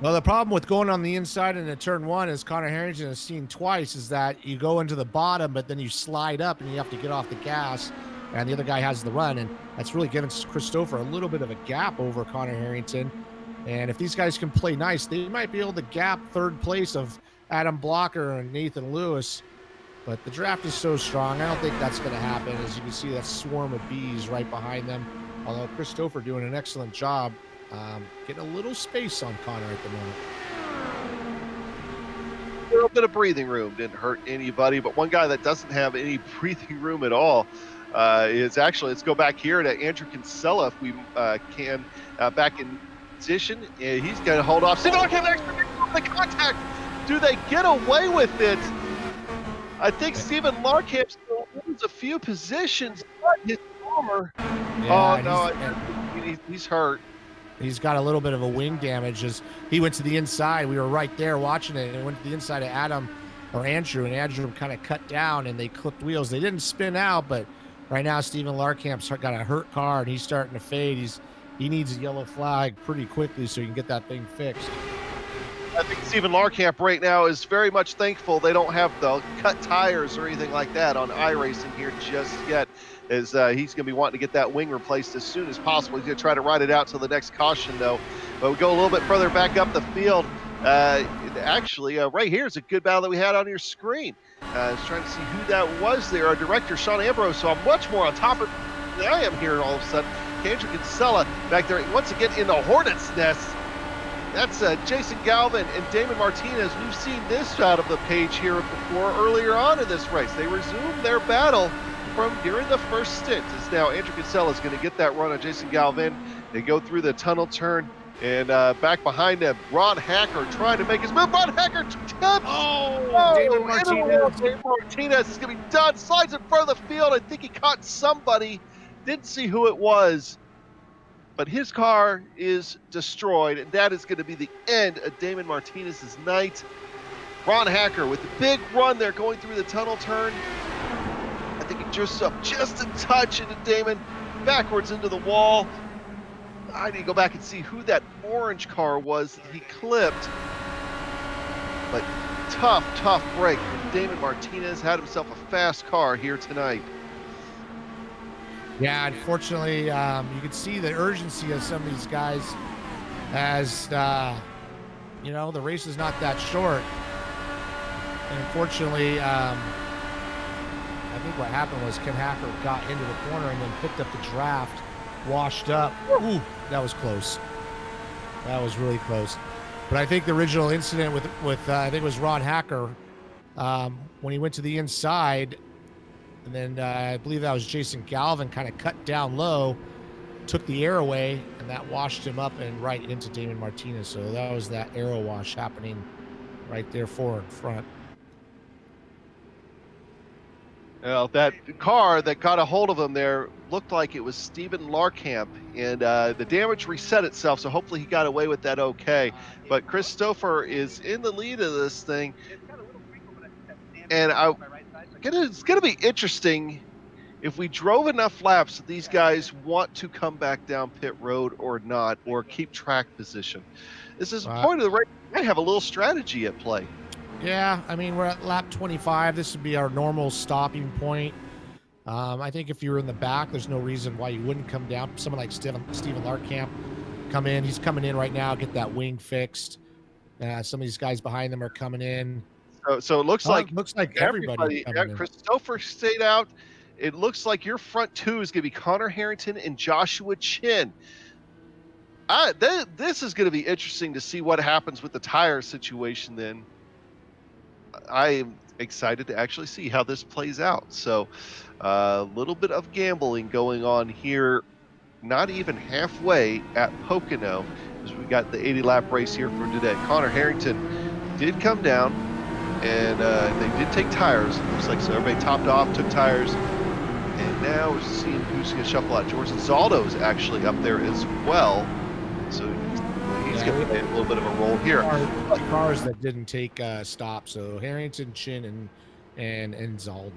Well, the problem with going on the inside into turn 1, as Connor Harrington has seen twice, is that you go into the bottom, but then you slide up and you have to get off the gas, and the other guy has the run, and that's really given Christopher a little bit of a gap over Connor Harrington. And if these guys can play nice, they might be able to gap third place of Adam Blocker and Nathan Lewis. But the draft is so strong, I don't think that's going to happen. As you can see, that swarm of bees right behind them. Although Christopher doing an excellent job getting a little space on Connor at the moment. A little bit of breathing room didn't hurt anybody, but one guy that doesn't have any breathing room at all is actually, let's go back here to Andrew Kinsella if we can, back in position. He's going to hold off. Steven Larkamp extra the contact. Do they get away with it? I think Steven Larkamp's going to lose a few positions. His armor. Yeah, oh, no, he's hurt. He's got a little bit of a wing damage as he went to the inside. We were right there watching it, and it went to the inside of Andrew, and Andrew kind of cut down, and they clipped wheels. They didn't spin out, but right now Steven Larkamp's got a hurt car, and he's starting to fade. He needs a yellow flag pretty quickly so he can get that thing fixed. I think Steven Larkamp right now is very much thankful they don't have the cut tires or anything like that on iRacing here just yet, as he's going to be wanting to get that wing replaced as soon as possible. He's going to try to ride it out to the next caution, though. But we go a little bit further back up the field. Actually, right here is a good battle that we had on your screen. I was trying to see who that was there. Our director, Sean Ambrose, so I'm much more on top of it than I am here all of a sudden. Andrew Kinsella back there once again in the Hornet's nest. That's Jason Galvin and Damon Martinez. We've seen this out of the page here before earlier on in this race. They resumed their battle from during the first stint. As now Andrew Kinsella is going to get that run on Jason Galvin. They go through the tunnel turn. And back behind them, Ron Hacker trying to make his move. Ron Hacker tips. Damon Into the wall. Martinez. Damon Martinez is going to be done. Slides in front of the field. I think he caught somebody. Didn't see who it was. But his car is destroyed, and that is going to be the end of Damon Martinez's night. Ron Hacker with the big run there going through the tunnel turn. I think he just up just a touch into Damon, backwards into the wall. I need to go back and see who that orange car was that he clipped. But tough break. Damon Martinez had himself a fast car here tonight. Yeah, unfortunately, you can see the urgency of some of these guys as, the race is not that short. And unfortunately, I think what happened was Ken Hacker got into the corner and then picked up the draft, washed up. Ooh, that was close. That was really close. But I think the original incident with I think it was Ron Hacker, when he went to the inside, and then I believe that was Jason Galvin, kind of cut down low, took the air away, and that washed him up and right into Damon Martinez. So that was that arrow wash happening right there forward front. Well, that car that got a hold of him there looked like it was Stephen Larkamp, and the damage reset itself, so hopefully he got away with that okay. But Christopher is in the lead of this thing, and it's going to be interesting if we drove enough laps that these guys want to come back down pit road or not, or keep track position. This is the point of the race. We might have a little strategy at play. Yeah, I mean, we're at lap 25. This would be our normal stopping point. I think if you were in the back, there's no reason why you wouldn't come down. Someone like Stephen Larkamp come in. He's coming in right now, get that wing fixed. Some of these guys behind them are coming in. So it looks like everybody Christopher stayed out. It looks like your front two is going to be Connor Harrington and Joshua Chin. This is going to be interesting to see what happens with the tire situation then. I am excited to actually see how this plays out. So a little bit of gambling going on here, not even halfway at Pocono, as we got the 80 lap race here for today. Connor Harrington did come down, and they did take tires. Looks like so everybody topped off, took tires, and now we're seeing who's going to shuffle out. Jordan Zaldo is actually up there as well, so he's going to play a little bit of a role here. Cars that didn't take stops, so Harrington, Chin, and Zaldo.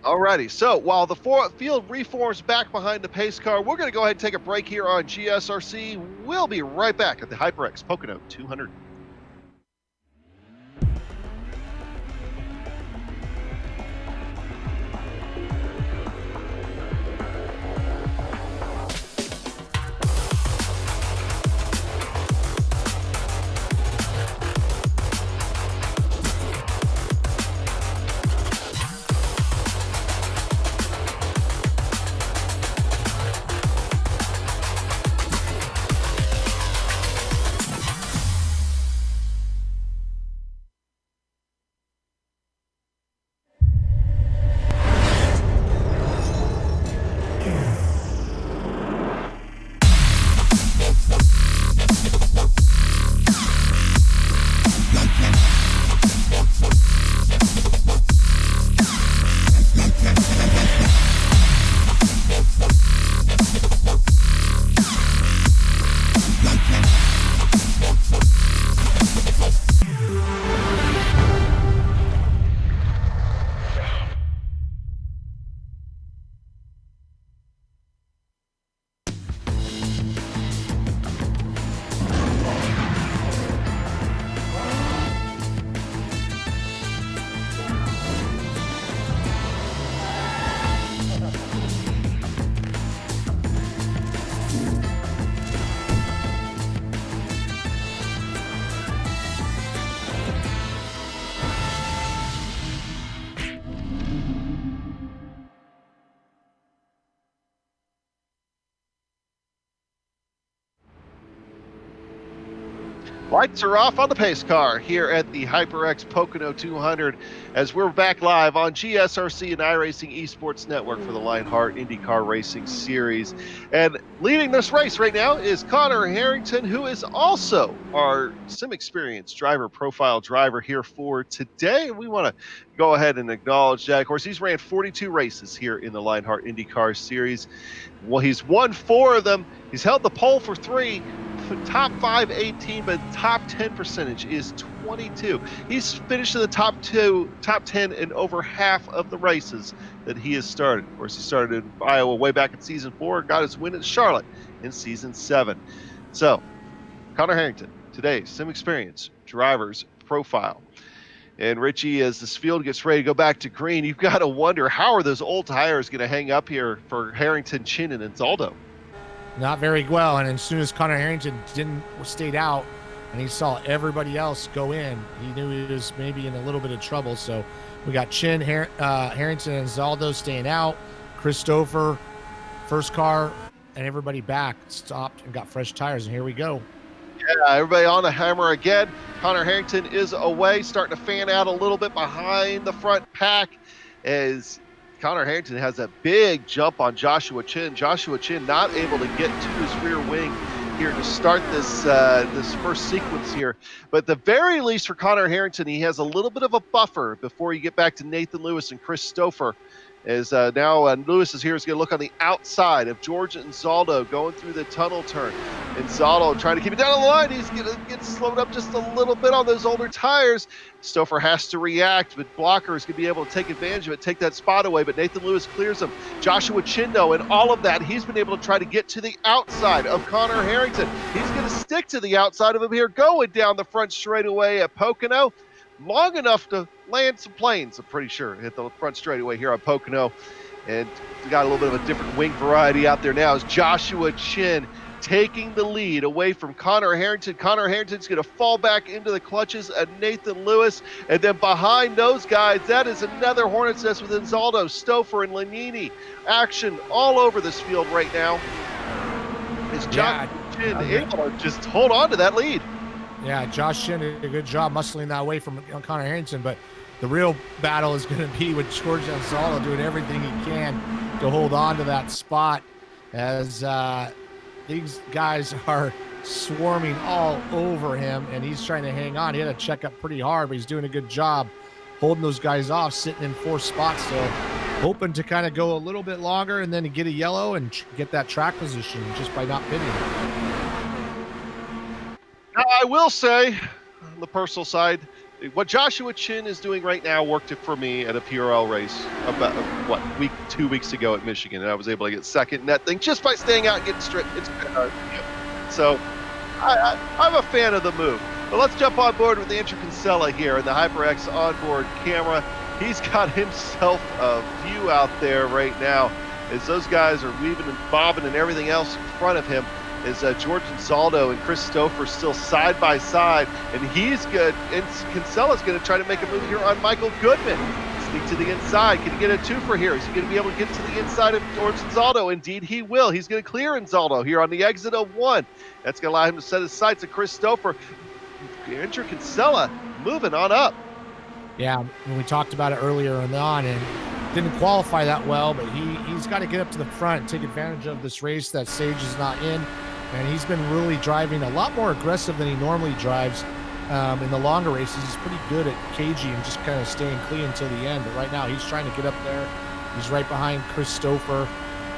Alrighty, so while the field reforms back behind the pace car, we're going to go ahead and take a break here on GSRC. We'll be right back at the HyperX Pocono 200. Lights are off on the pace car here at the HyperX Pocono 200 as we're back live on GSRC and iRacing Esports Network for the Lionheart IndyCar Racing Series. And leading this race right now is Connor Harrington, who is also our sim experience driver profile driver here for today. We want to go ahead and acknowledge that. Of course, he's ran 42 races here in the Lionheart IndyCar Series. Well, he's won 4 of them. He's held the pole for 3. Top 5 18, but top 10 percentage is 22. He's finished in the top 10 in over half of the races that he has started. Of course, he started in Iowa way back in season 4, got his win at Charlotte in season 7. So, Connor Harrington, today's Sim Experience Drivers Profile. And Richie, as this field gets ready to go back to green, you've got to wonder, how are those old tires going to hang up here for Harrington, Chinnon, and Zaldo? Not very well, and as soon as Connor Harrington stayed out and he saw everybody else go in, he knew he was maybe in a little bit of trouble. So we got Harrington and Zaldo staying out, Christopher, first car, and everybody back stopped and got fresh tires, and here we go. Yeah, everybody on the hammer again. Connor Harrington is away, starting to fan out a little bit behind the front pack as Connor Harrington has a big jump on Joshua Chin. Joshua Chin not able to get to his rear wing here to start this this first sequence here. But at the very least for Connor Harrington, he has a little bit of a buffer before you get back to Nathan Lewis and Chris Stouffer. As now Lewis is here, is going to look on the outside of George and Zaldo going through the tunnel turn. And Zaldo trying to keep it down the line. He's going to get slowed up just a little bit on those older tires. Stouffer has to react, but Blocker is going to be able to take advantage of it, take that spot away. But Nathan Lewis clears him. Joshua Chindo and all of that, he's been able to try to get to the outside of Connor Harrington. He's going to stick to the outside of him here, going down the front straightaway at Pocono. Long enough to land some planes, I'm pretty sure, hit the front straightaway here on Pocono. And we got a little bit of a different wing variety out there now as Joshua Chin taking the lead away from Connor Harrington. Connor Harrington's going to fall back into the clutches of Nathan Lewis. And then behind those guys, that is another hornet's nest with Zaldo, Stouffer, and Lanini. Action all over this field right now. Is Joshua Chin able to just hold on to that lead? Yeah, Josh Chin did a good job muscling that away from Connor Harrington, but the real battle is going to be with George Gonzalo doing everything he can to hold on to that spot as these guys are swarming all over him, and he's trying to hang on. He had to check up pretty hard, but he's doing a good job holding those guys off, sitting in 4th spot still, hoping to kind of go a little bit longer and then get a yellow and get that track position just by not pitting. Now, I will say, on the personal side, what Joshua Chin is doing right now worked it for me at a PRL race about 2 weeks ago at Michigan, and I was able to get second in that thing just by staying out and getting straight. So I'm a fan of the move. But let's jump on board with Andrew Kinsella here in the HyperX onboard camera. He's got himself a view out there right now as those guys are weaving and bobbing and everything else in front of him. Is George Zaldo and Chris Stouffer still side by side, and he's good. And Kinsella's going to try to make a move here on Michael Goodman. Sneak to the inside. Can he get a twofer here? Is he going to be able to get to the inside of George Zaldo? Indeed, he will. He's going to clear Zaldo here on the exit of 1. That's going to allow him to set his sights on Chris Stouffer. Andrew Kinsella moving on up. Yeah, we talked about it earlier on, and didn't qualify that well, but he's got to get up to the front and take advantage of this race that Sage is not in. And he's been really driving a lot more aggressive than he normally drives in the longer races. He's pretty good at caging and just kind of staying clean until the end. But right now, he's trying to get up there. He's right behind Chris Stouffer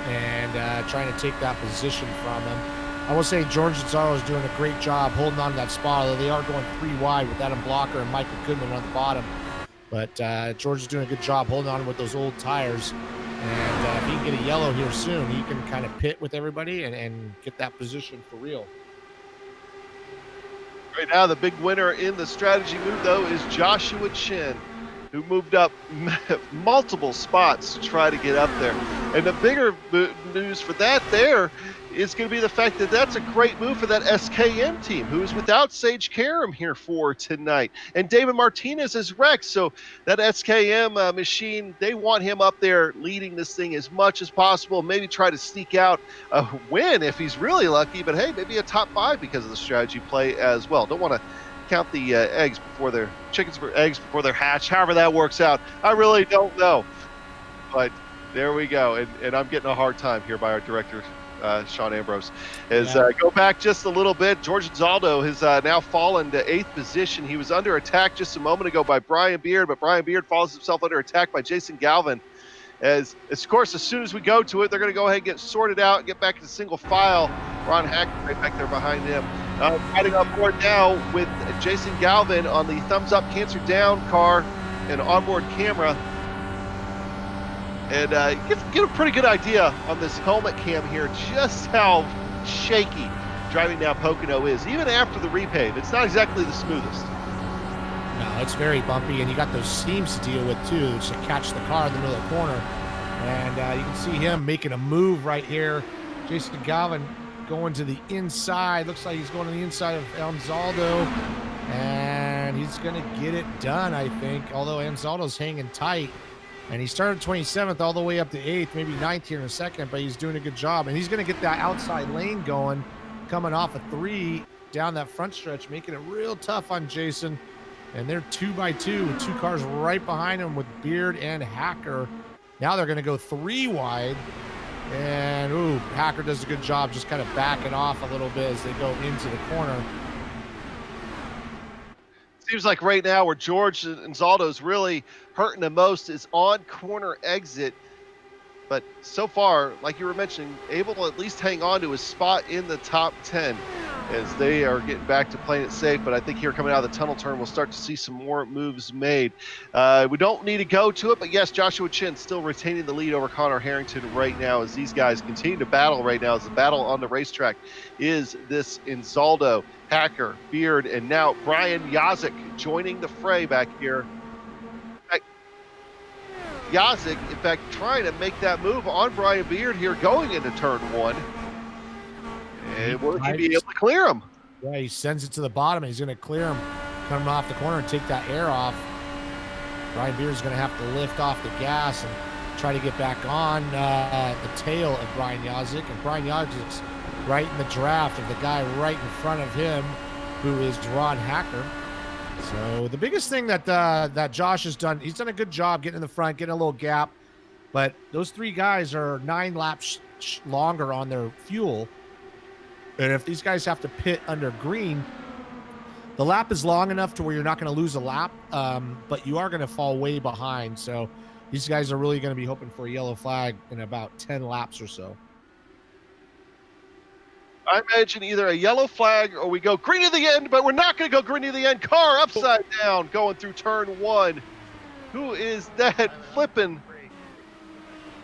and trying to take that position from him. I will say George Zaldo is doing a great job holding on to that spot, although they are going 3 wide with Adam Blocker and Michael Goodman on the bottom. But George is doing a good job holding on with those old tires. And if he can get a yellow here soon, he can kind of pit with everybody and get that position for real. Right now, the big winner in the strategy move, though, is Joshua Chin, who moved up multiple spots to try to get up there. And the bigger news for that there is going to be the fact that that's a great move for that SKM team, who is without Sage Karam here for tonight. And David Martinez is wrecked. So that SKM machine, they want him up there leading this thing as much as possible, maybe try to sneak out a win if he's really lucky. But hey, maybe a top 5 because of the strategy play as well. Don't want to count the chickens for eggs before they're hatched. However that works out, I really don't know. But there we go. And I'm getting a hard time here by our director, Sean Ambrose. Go back just a little bit. George Zaldo has now fallen to 8th position. He was under attack just a moment ago by Brian Beard, but Brian Beard follows himself under attack by Jason Galvin. Of course, as soon as we go to it, they're going to go ahead and get sorted out and get back to single file. Ron Hack right back there behind him. Riding on board now with Jason Galvin on the thumbs up, cancer down car and onboard camera. And get a pretty good idea on this helmet cam here just how shaky driving down Pocono is. Even after the repave, it's not exactly the smoothest. No, it's very bumpy, and you got those seams to deal with too, just to catch the car in the middle of the corner. And you can see him making a move right here. Jason Galvin going to the inside. Looks like he's going to the inside of Anzaldo, and he's going to get it done, I think. Although Anzaldo's hanging tight, and he started 27th all the way up to 8th, maybe 9th here in a second, but he's doing a good job. And he's going to get that outside lane going, coming off a 3 down that front stretch, making it real tough on Jason. And they're 2x2 with 2 cars right behind him with Beard and Hacker. Now they're going to go 3 wide. And, Hacker does a good job just kind of backing off a little bit as they go into the corner. Seems like right now where George Anzaldo's really hurting the most is on corner exit. But so far, like you were mentioning, able to at least hang on to his spot in the top 10 as they are getting back to playing it safe. But I think here coming out of the tunnel turn, we'll start to see some more moves made. We don't need to go to it, but yes, Joshua Chin still retaining the lead over Connor Harrington right now as these guys continue to battle right now as the battle on the racetrack is this Anzaldo, Hacker, Beard, and now Brian Yazik joining the fray back here. Yazik, in fact, trying to make that move on Brian Beard here going into turn 1. And will he be able to clear him? Yeah, he sends it to the bottom. He's going to clear him coming off the corner and take that air off. Brian Beard is going to have to lift off the gas and try to get back on the tail of Brian Yazik. And Brian Yazik's right in the draft of the guy right in front of him, who is Ron Hacker. So the biggest thing that Josh has done, he's done a good job getting in the front, getting a little gap. But those 3 guys are 9 laps longer on their fuel. And if these guys have to pit under green, the lap is long enough to where you're not going to lose a lap, but you are going to fall way behind. So these guys are really going to be hoping for a yellow flag in about 10 laps or so. I imagine either a yellow flag or we go green to the end, but we're not going to go green to the end. Car upside down going through turn 1. Who is that flipping?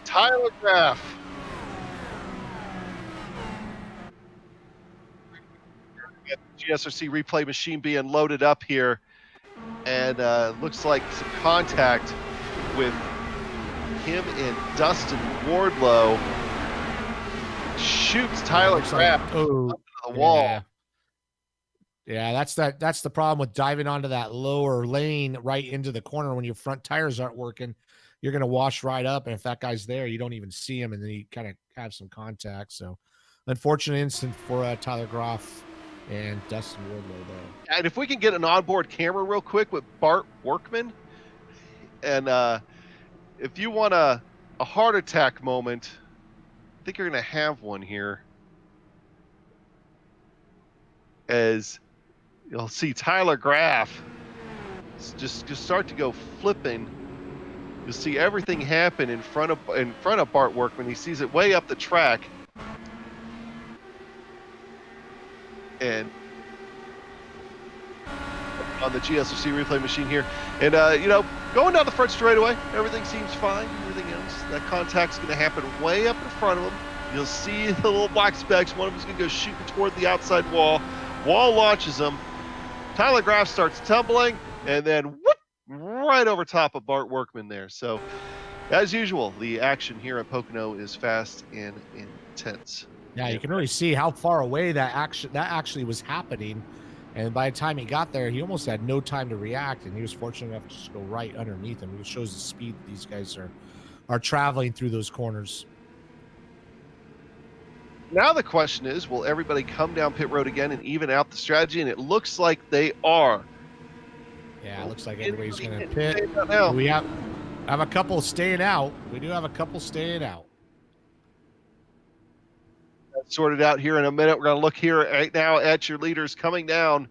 Tyler Graff. GSRC replay machine being loaded up here, and looks like some contact with him and Dustin Wardlow. Shoots Tyler Graff up to the wall. Yeah, that's the problem with diving onto that lower lane right into the corner. When your front tires aren't working, you're going to wash right up, and if that guy's there, you don't even see him, and then you kind of have some contact. So unfortunate incident for Tyler Graff and Dustin Wardlow there. And if we can get an onboard camera real quick with Bart Workman, and if you want a heart attack moment, I think you're going to have one here. As you'll see Tyler Graff just start to go flipping. You'll see everything happen in front of Bart Workman. He sees it way up the track. And on the GSRC replay machine here. And, going down the front straightaway, everything seems fine. Everything else, that contact's going to happen way up in front of him. You'll see the little black specks. One of them's going to go shooting toward the outside wall. Wall launches him. Tyler Graff starts tumbling, and then whoop, right over top of Bart Workman there. So, as usual, the action here at Pocono is fast and intense. Yeah, you can really see how far away that actually was happening. And by the time he got there, he almost had no time to react, and he was fortunate enough to just go right underneath him. It shows the speed that these guys are traveling through those corners. Now the question is, will everybody come down pit road again and even out the strategy? And it looks like they are. Yeah, it looks like everybody's Anybody going to getting pit. saved out now? We have a couple staying out. We do have a couple staying out. Sorted out here in a minute. We're going to look here right now at your leaders coming down.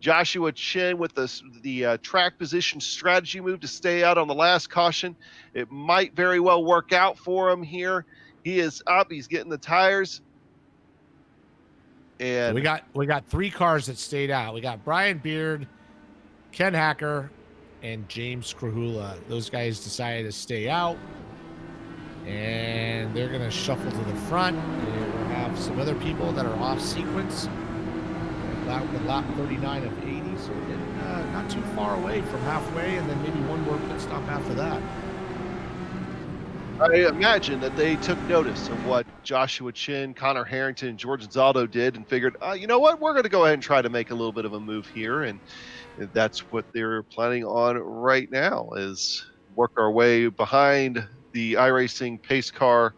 Joshua Chin with the track position strategy move to stay out on the last caution. It might very well work out for him here. He is up. He's getting the tires. So And we got 3 cars that stayed out. We got Brian Beard, Ken Hacker, and James Krahula. Those guys decided to stay out, and they're going to shuffle to the front. And we'll have some other people that are off sequence. Lap 39 of 80, so we're getting not too far away from halfway, and then maybe one more pit stop after that. I imagine that they took notice of what Joshua Chin, Connor Harrington, and George Zaldo did and figured, you know what, we're going to go ahead and try to make a little bit of a move here. And that's what they're planning on right now, is work our way behind the iRacing pace car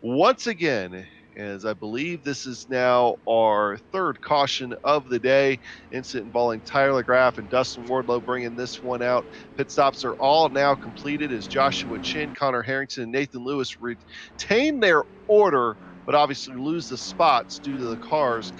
once again, as I believe this is now our 3rd caution of the day. Incident involving Tyler Graff and Dustin Wardlow bringing this one out. Pit stops are all now completed as Joshua Chin, Connor Harrington, and Nathan Lewis retain their order, but obviously lose the spots due to the cars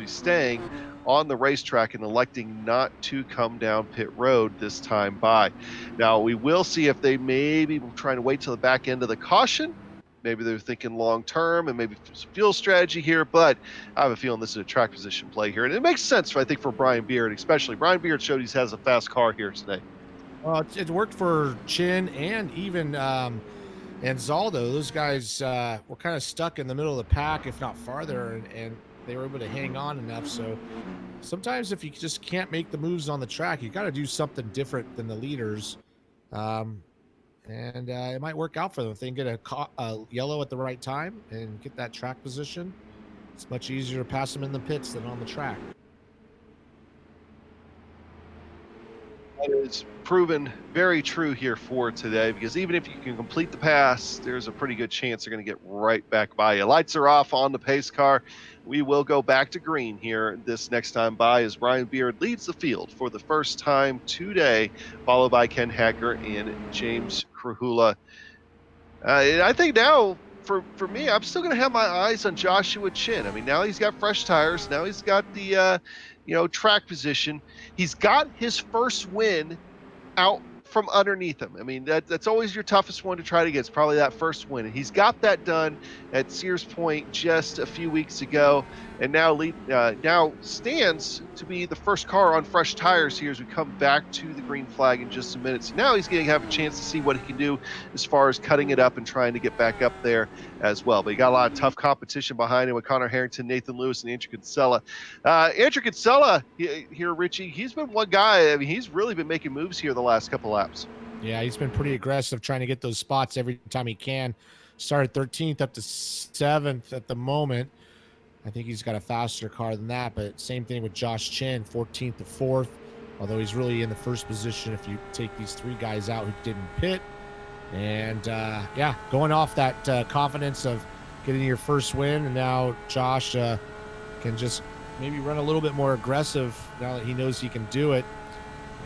staying on the racetrack and electing not to come down pit road this time by. Now, we will see if they maybe will try to wait till the back end of the caution. Maybe they're thinking long term and maybe some fuel strategy here, but I have a feeling this is a track position play here. And it makes sense, I think, for Brian Beard, especially. Brian Beard showed he has a fast car here today. Well, it worked for Chin and even and Zaldo. Those guys were kind of stuck in the middle of the pack, if not farther, and they were able to hang on enough. So sometimes if you just can't make the moves on the track, you got to do something different than the leaders. And it might work out for them if they can get a yellow at the right time and get that track position. It's much easier to pass them in the pits than on the track. That is proven very true here for today, because even if you can complete the pass, there's a pretty good chance they're going to get right back by you. Lights are off on the pace car. We will go back to green here this next time by as Brian Beard leads the field for the first time today, followed by Ken Hacker and James Krahula. I think now, for me, I'm still going to have my eyes on Joshua Chin. I mean, now he's got fresh tires. Now he's got the track position. He's got his first win out from underneath him. I mean, that's always your toughest one to try to get. It's probably that first win. And he's got that done at Sears Point just a few weeks ago, and now stands to be the first car on fresh tires here as we come back to the green flag in just a minute. So now he's going to have a chance to see what he can do as far as cutting it up and trying to get back up there as well. But he got a lot of tough competition behind him with Connor Harrington, Nathan Lewis, and Andrew Kinsella. Andrew Kinsella here, Richie, he's been one guy. I mean, he's really been making moves here the last couple laps. Yeah, he's been pretty aggressive trying to get those spots every time he can. Started 13th up to 7th at the moment. I think he's got a faster car than that, but same thing with Josh Chin, 14th to 4th, although he's really in the first position if you take these 3 guys out who didn't pit. And yeah, going off that confidence of getting your first win, and now Josh can just maybe run a little bit more aggressive now that he knows he can do it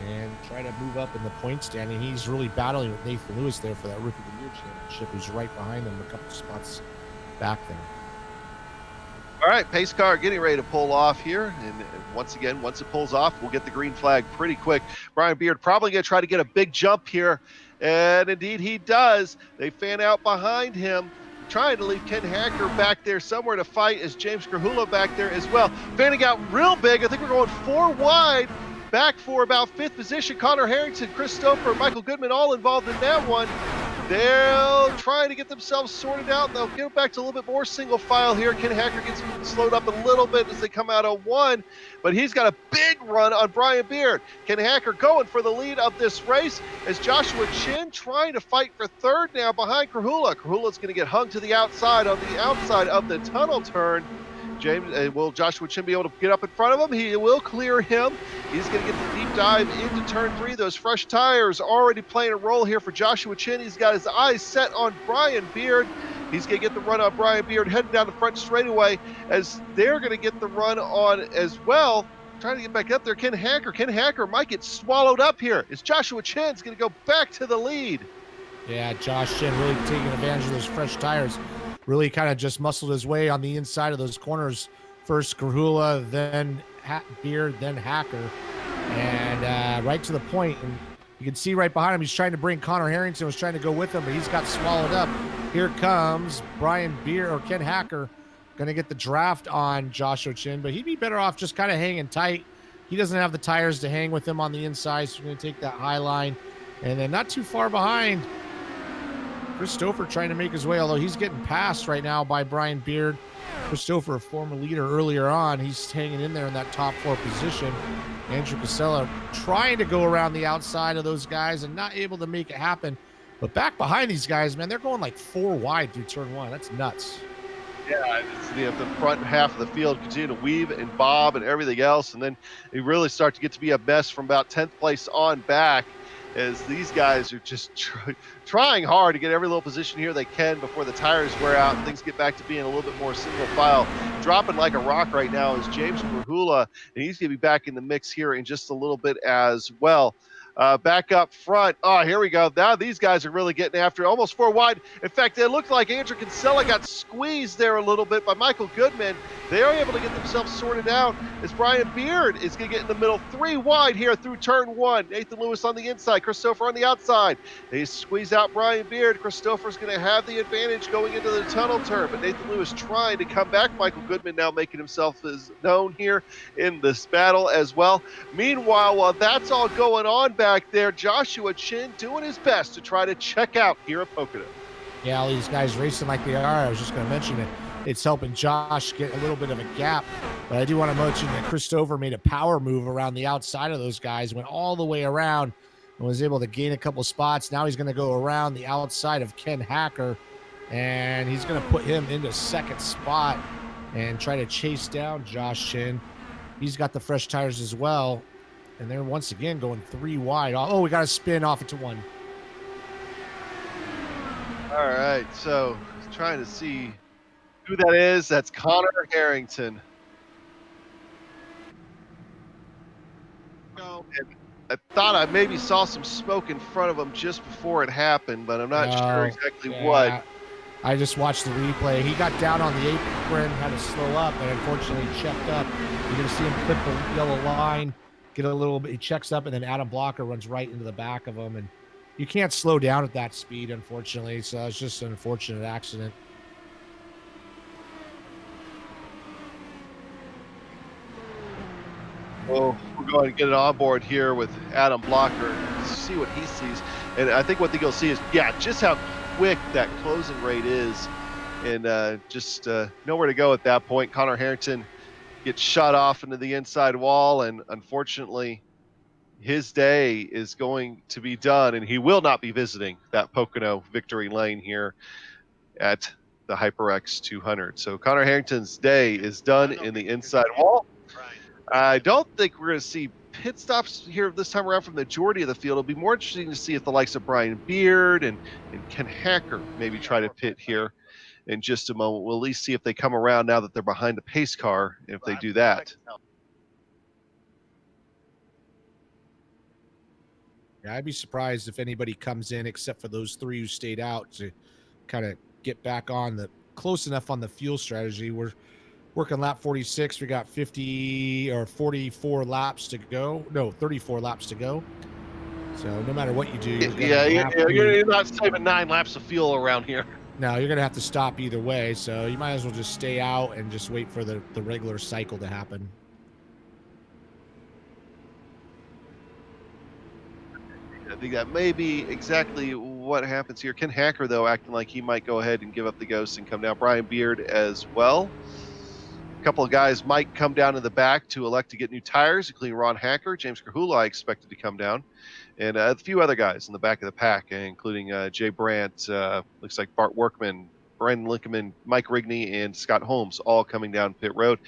and try to move up in the point standing. He's really battling with Nathan Lewis there for that Rookie of the Year championship, who's right behind him a couple spots back there. All right, pace car getting ready to pull off here. And once again, once it pulls off, we'll get the green flag pretty quick. Brian Beard probably going to try to get a big jump here. And indeed he does. They fan out behind him, trying to leave Ken Hacker back there somewhere to fight as James Krahula back there as well. Fanning out real big. I think we're going 4 wide. Back for about 5th position. Connor Harrington, Chris Stoper, Michael Goodman all involved in that one. They'll try to get themselves sorted out. They'll get back to a little bit more single file here. Ken Hacker gets slowed up a little bit as they come out of one, but he's got a big run on Brian Beard. Ken Hacker going for the lead of this race as Joshua Chin trying to fight for third now behind Krahula. Krahula's going to get hung to the outside on the outside of the tunnel turn. Will Joshua Chin be able to get up in front of him? He will clear him. He's going to get the deep dive into turn 3. Those fresh tires already playing a role here for Joshua Chin. He's got his eyes set on Brian Beard. He's going to get the run on Brian Beard heading down the front straightaway as they're going to get the run on as well. Trying to get back up there. Ken Hacker might get swallowed up here as Joshua Chin's going to go back to the lead. Yeah, Josh Chin really taking advantage of those fresh tires. Really kind of just muscled his way on the inside of those corners. First Krahula, then Beard, then Hacker. And right to the point. And you can see right behind him, he's trying to bring Connor Harrington, was trying to go with him, but he's got swallowed up. Here comes Brian Beard, or Ken Hacker, going to get the draft on Joshua Chin, but he'd be better off just kind of hanging tight. He doesn't have the tires to hang with him on the inside, so we're going to take that high line. And then not too far behind, Christopher trying to make his way, although he's getting passed right now by Brian Beard. Christopher, a former leader earlier on, he's hanging in there in that top 4 position. Andrew Casella trying to go around the outside of those guys and not able to make it happen. But back behind these guys, man, they're going like 4 wide through turn 1. That's nuts. Yeah, it's the front half of the field continue to weave and bob and everything else, and then it really start to get to be a mess from about 10th place on back, as these guys are just trying hard to get every little position here they can before the tires wear out and things get back to being a little bit more single file. Dropping like a rock right now is James Krahula, and he's going to be back in the mix here in just a little bit as well. Back up front. Oh, here we go. Now these guys are really getting after it. Almost 4 wide. In fact, it looked like Andrew Kinsella got squeezed there a little bit by Michael Goodman. They are able to get themselves sorted out as Brian Beard is going to get in the middle. 3 wide here through turn 1. Nathan Lewis on the inside. Christopher on the outside. They squeeze out Brian Beard. Christopher's going to have the advantage going into the tunnel turn, but Nathan Lewis trying to come back. Michael Goodman now making himself as known here in this battle as well. Meanwhile, while that's all going on back there, Joshua Chin doing his best to try to check out here at Pocono. Yeah, all these guys racing like they are. I was just going to mention it. It's helping Josh get a little bit of a gap. But I do want to mention that Christopher made a power move around the outside of those guys, went all the way around and was able to gain a couple spots. Now he's going to go around the outside of Ken Hacker, and he's going to put him into 2nd spot and try to chase down Josh Chin. He's got the fresh tires as well. And they're once again going 3 wide. Oh, we got to spin off into 1. All right, so trying to see who that is. That's Connor Harrington. And I thought I maybe saw some smoke in front of him just before it happened, but I'm not sure exactly what. I just watched the replay. He got down on the apron, had to slow up, and unfortunately checked up. You're going to see him clip the yellow line. Get a little bit, he checks up, and then Adam Blocker runs right into the back of him, and you can't slow down at that speed, unfortunately, so it's just an unfortunate accident. Well, we're going to get it on board here with Adam Blocker and see what he sees, and I think what you'll see is, yeah, just how quick that closing rate is, and just nowhere to go at that point. Connor Harrington gets shot off into the inside wall, and unfortunately his day is going to be done, and he will not be visiting that Pocono victory lane here at the HyperX 200. So Connor Harrington's day is done in the inside wall. I don't think we're going to see pit stops here this time around from the majority of the field. It'll be more interesting to see if the likes of Brian Beard and Ken Hacker maybe try to pit here in just a moment. We'll at least see if they come around now that they're behind the pace car, if they do that. Yeah, I'd be surprised if anybody comes in except for those 3 who stayed out to kind of get back on the close enough on the fuel strategy. We're working lap 46. We got 50 or 44 laps to go. No, 34 laps to go. So no matter what you do, you're not saving 9 laps of fuel around here. No, you're going to have to stop either way. So you might as well just stay out and just wait for the regular cycle to happen. I think that may be exactly what happens here. Ken Hacker, though, acting like he might go ahead and give up the ghost and come down. Brian Beard as well. A couple of guys might come down in the back to elect to get new tires, including Ron Hacker. James Krahula, I expected to come down. And a few other guys in the back of the pack, including Jay Brandt, looks like Bart Workman, Brandon Lincoln, Mike Rigney, and Scott Holmes all coming down pit road.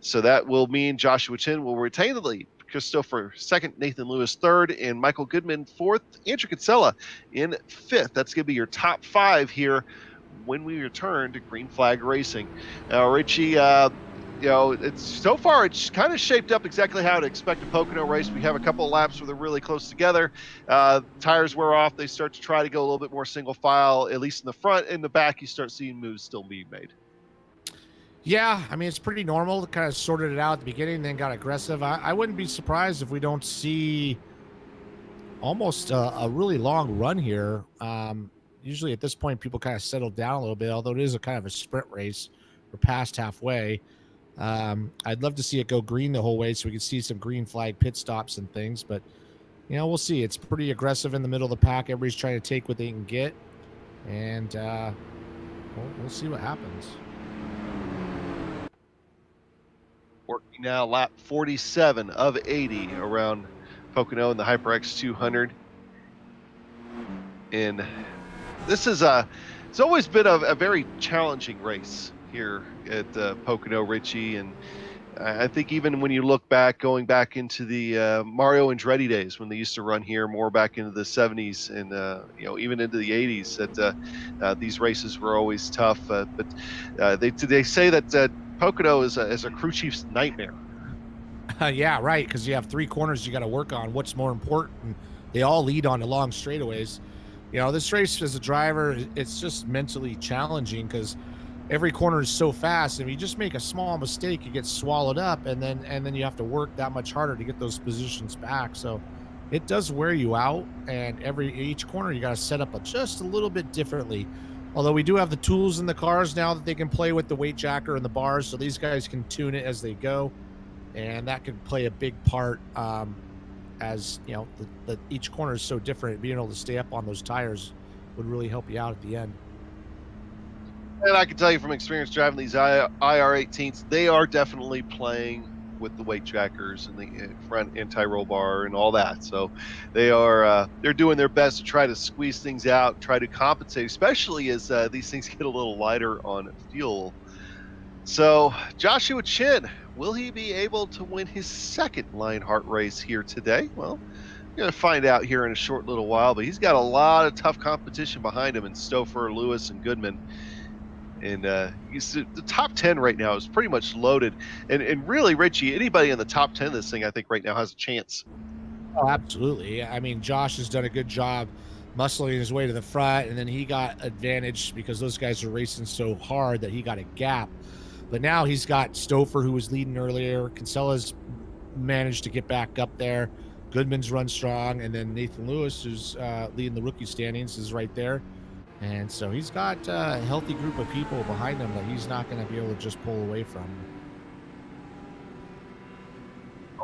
So that will mean Joshua Chin will retain the lead. Christopher second, Nathan Lewis third, and Michael Goodman fourth, Andrew Kinsella in fifth. That's going to be your top five here when we return to Green Flag Racing. Now, Richie, it's so far it's kind of shaped up exactly how to expect a Pocono race. We have a couple of laps where they're really close together. Tires wear off. They start to try to go a little bit more single file, at least in the front. In the back, you start seeing moves still being made. Yeah, I mean, it's pretty normal. Kind of sorted it out at the beginning, then got aggressive. I wouldn't be surprised if we don't see almost a really long run here. Usually at this point, people kind of settle down a little bit, although it is a kind of a sprint race. We're past halfway. I'd love to see it go green the whole way so we can see some green flag pit stops and things, but we'll see. It's pretty aggressive in the middle of the pack. Everybody's trying to take what they can get, and we'll see what happens. Working now lap 47 of 80 around Pocono in the HyperX 200. And this is it's always been a very challenging race here at Pocono, Richie. And I think even when you look back, going back into the Mario Andretti days when they used to run here more back into the 70s and even into the 80s, that these races were always tough. But they say that Pocono is a crew chief's nightmare. Yeah, right. Because you have three corners you got to work on. What's more important? They all lead on to long straightaways. This race as a driver, it's just mentally challenging because every corner is so fast. If you just make a small mistake, you get swallowed up, and then you have to work that much harder to get those positions back. So it does wear you out. And each corner you got to set up just a little bit differently. Although we do have the tools in the cars now that they can play with the weight jacker and the bars, so these guys can tune it as they go, and that could play a big part. As each corner is so different, being able to stay up on those tires would really help you out at the end. And I can tell you from experience driving these IR18s, they are definitely playing with the weight jackers and the front anti-roll bar and all that. So they're doing their best to try to squeeze things out, try to compensate, especially as these things get a little lighter on fuel. So Joshua Chin, will he be able to win his second Lionheart race here today? Well, we're going to find out here in a short little while, but he's got a lot of tough competition behind him in Stouffer, Lewis, and Goodman. And the top 10 right now is pretty much loaded. And really, Richie, anybody in the top 10 of this thing, I think right now has a chance. Oh, absolutely. I mean, Josh has done a good job muscling his way to the front, and then he got advantage because those guys are racing so hard that he got a gap. But now he's got Stouffer, who was leading earlier. Kinsella's managed to get back up there. Goodman's run strong, and then Nathan Lewis, who's leading the rookie standings, is right there. And so he's got a healthy group of people behind him that he's not going to be able to just pull away from.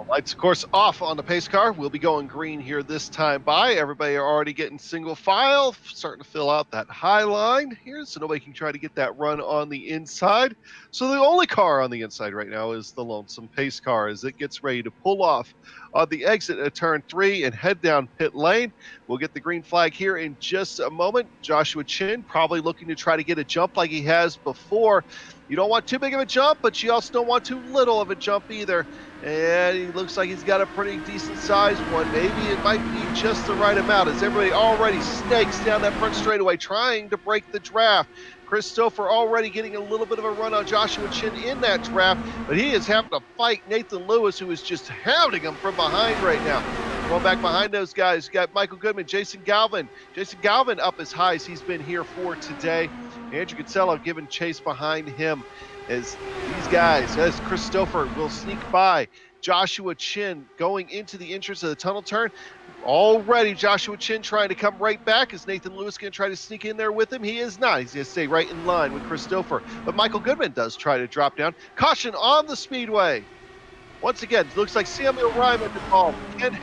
Lights, of course, off on the pace car. We'll be going green here this time by. Everybody are already getting single file, starting to fill out that high line here, so nobody can try to get that run on the inside. So the only car on the inside right now is the lonesome pace car as it gets ready to pull off on the exit at turn 3 and head down pit lane. We'll get the green flag here in just a moment. Joshua Chin probably looking to try to get a jump like he has before. You don't want too big of a jump, but you also don't want too little of a jump either. And he looks like he's got a pretty decent sized one. Maybe it might be just the right amount as everybody already snakes down that front straightaway trying to break the draft. Christopher already getting a little bit of a run on Joshua Chin in that draft, but he is having to fight Nathan Lewis, who is just hounding him from behind right now. Going back behind those guys, you got Michael Goodman, Jason Galvin. Jason Galvin up as high as he's been here for today. Andrew Kinsella giving chase behind him as these guys, as Christopher will sneak by. Joshua Chin going into the entrance of the tunnel turn. Already Joshua Chin trying to come right back. Is Nathan Lewis going to try to sneak in there with him? He is not. He's going to stay right in line with Christopher. But Michael Goodman does try to drop down. Caution on the speedway. Once again, it looks like Samuel Ryman involved. Ken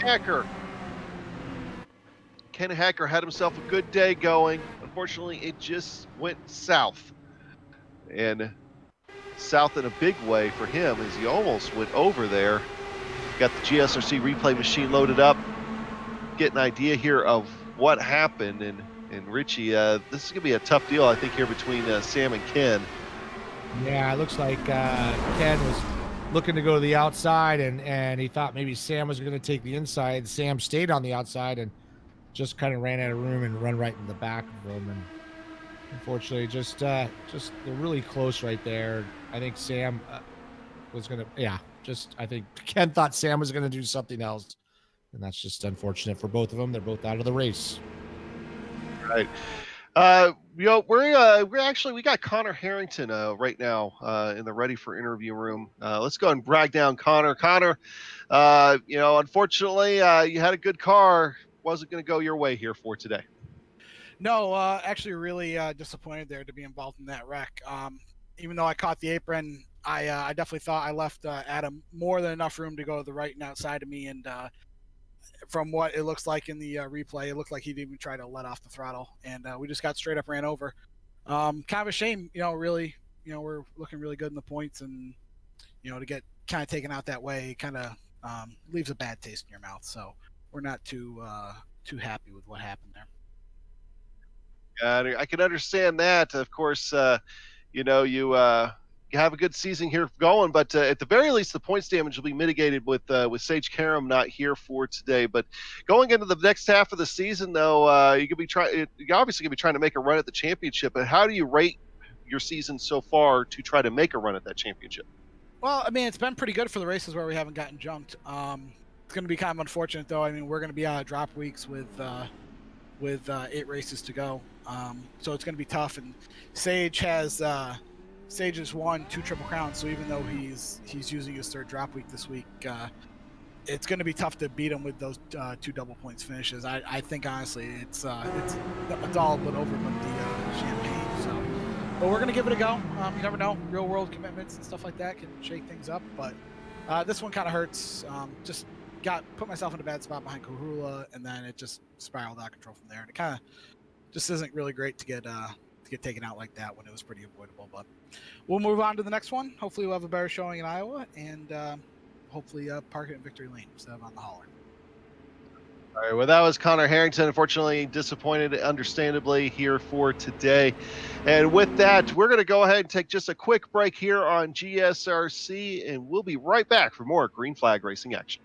Ken Hacker had himself a good day going. Unfortunately, it just went south. And south in a big way for him as he almost went over there. Got the GSRC replay machine loaded up. Get an idea here of what happened. And Richie, this is going to be a tough deal, I think, here between Sam and Ken. Yeah, it looks like Ken was looking to go to the outside, and he thought maybe Sam was going to take the inside. Sam stayed on the outside and just kind of ran out of room and run right in the back of him. And unfortunately, just they're really close right there. I think Sam was going to, I think Ken thought Sam was going to do something else. And that's just unfortunate for both of them. They're both out of the race. Right. We got Connor Harrington right now in the ready for interview room. Let's go and brag down Connor. Connor, unfortunately, you had a good car. Wasn't going to go your way here for today. No, actually, really disappointed there to be involved in that wreck. Even though I caught the apron, I definitely thought I left Adam more than enough room to go to the right and outside of me. And from what it looks like in the replay, it looked like he didn't even try to let off the throttle, and we just got straight up ran over. Kind of a shame, really. We're looking really good in the points, and to get kind of taken out that way kind of leaves a bad taste in your mouth. So we're not too happy with what happened there. I can understand that. Of course, you have a good season here going, but at the very least, the points damage will be mitigated with Sage Karam not here for today. But going into the next half of the season, though, you're obviously gonna be trying to make a run at the championship. But how do you rate your season so far to try to make a run at that championship? Well, I mean, it's been pretty good for the races where we haven't gotten junked. It's going to be kind of unfortunate, though. I mean, we're going to be on drop weeks with 8 races to go, so it's going to be tough. And Sage has won 2 Triple Crowns, so even though he's using his 3rd drop week this week, it's going to be tough to beat him with those 2 double points finishes. I think honestly, it's all but over with the champagne. So, but we're going to give it a go. You never know, real world commitments and stuff like that can shake things up. But this one kind of hurts. Just put myself in a bad spot behind Kahula, and then it just spiraled out of control from there. And it kind of just isn't really great to get taken out like that when it was pretty avoidable. But we'll move on to the next one. Hopefully we'll have a better showing in Iowa, and hopefully park it in Victory Lane instead of on the hauler. All right, well, that was Connor Harrington. Unfortunately, disappointed, understandably, here for today. And with that, we're going to go ahead and take just a quick break here on GSRC, and we'll be right back for more green flag racing action.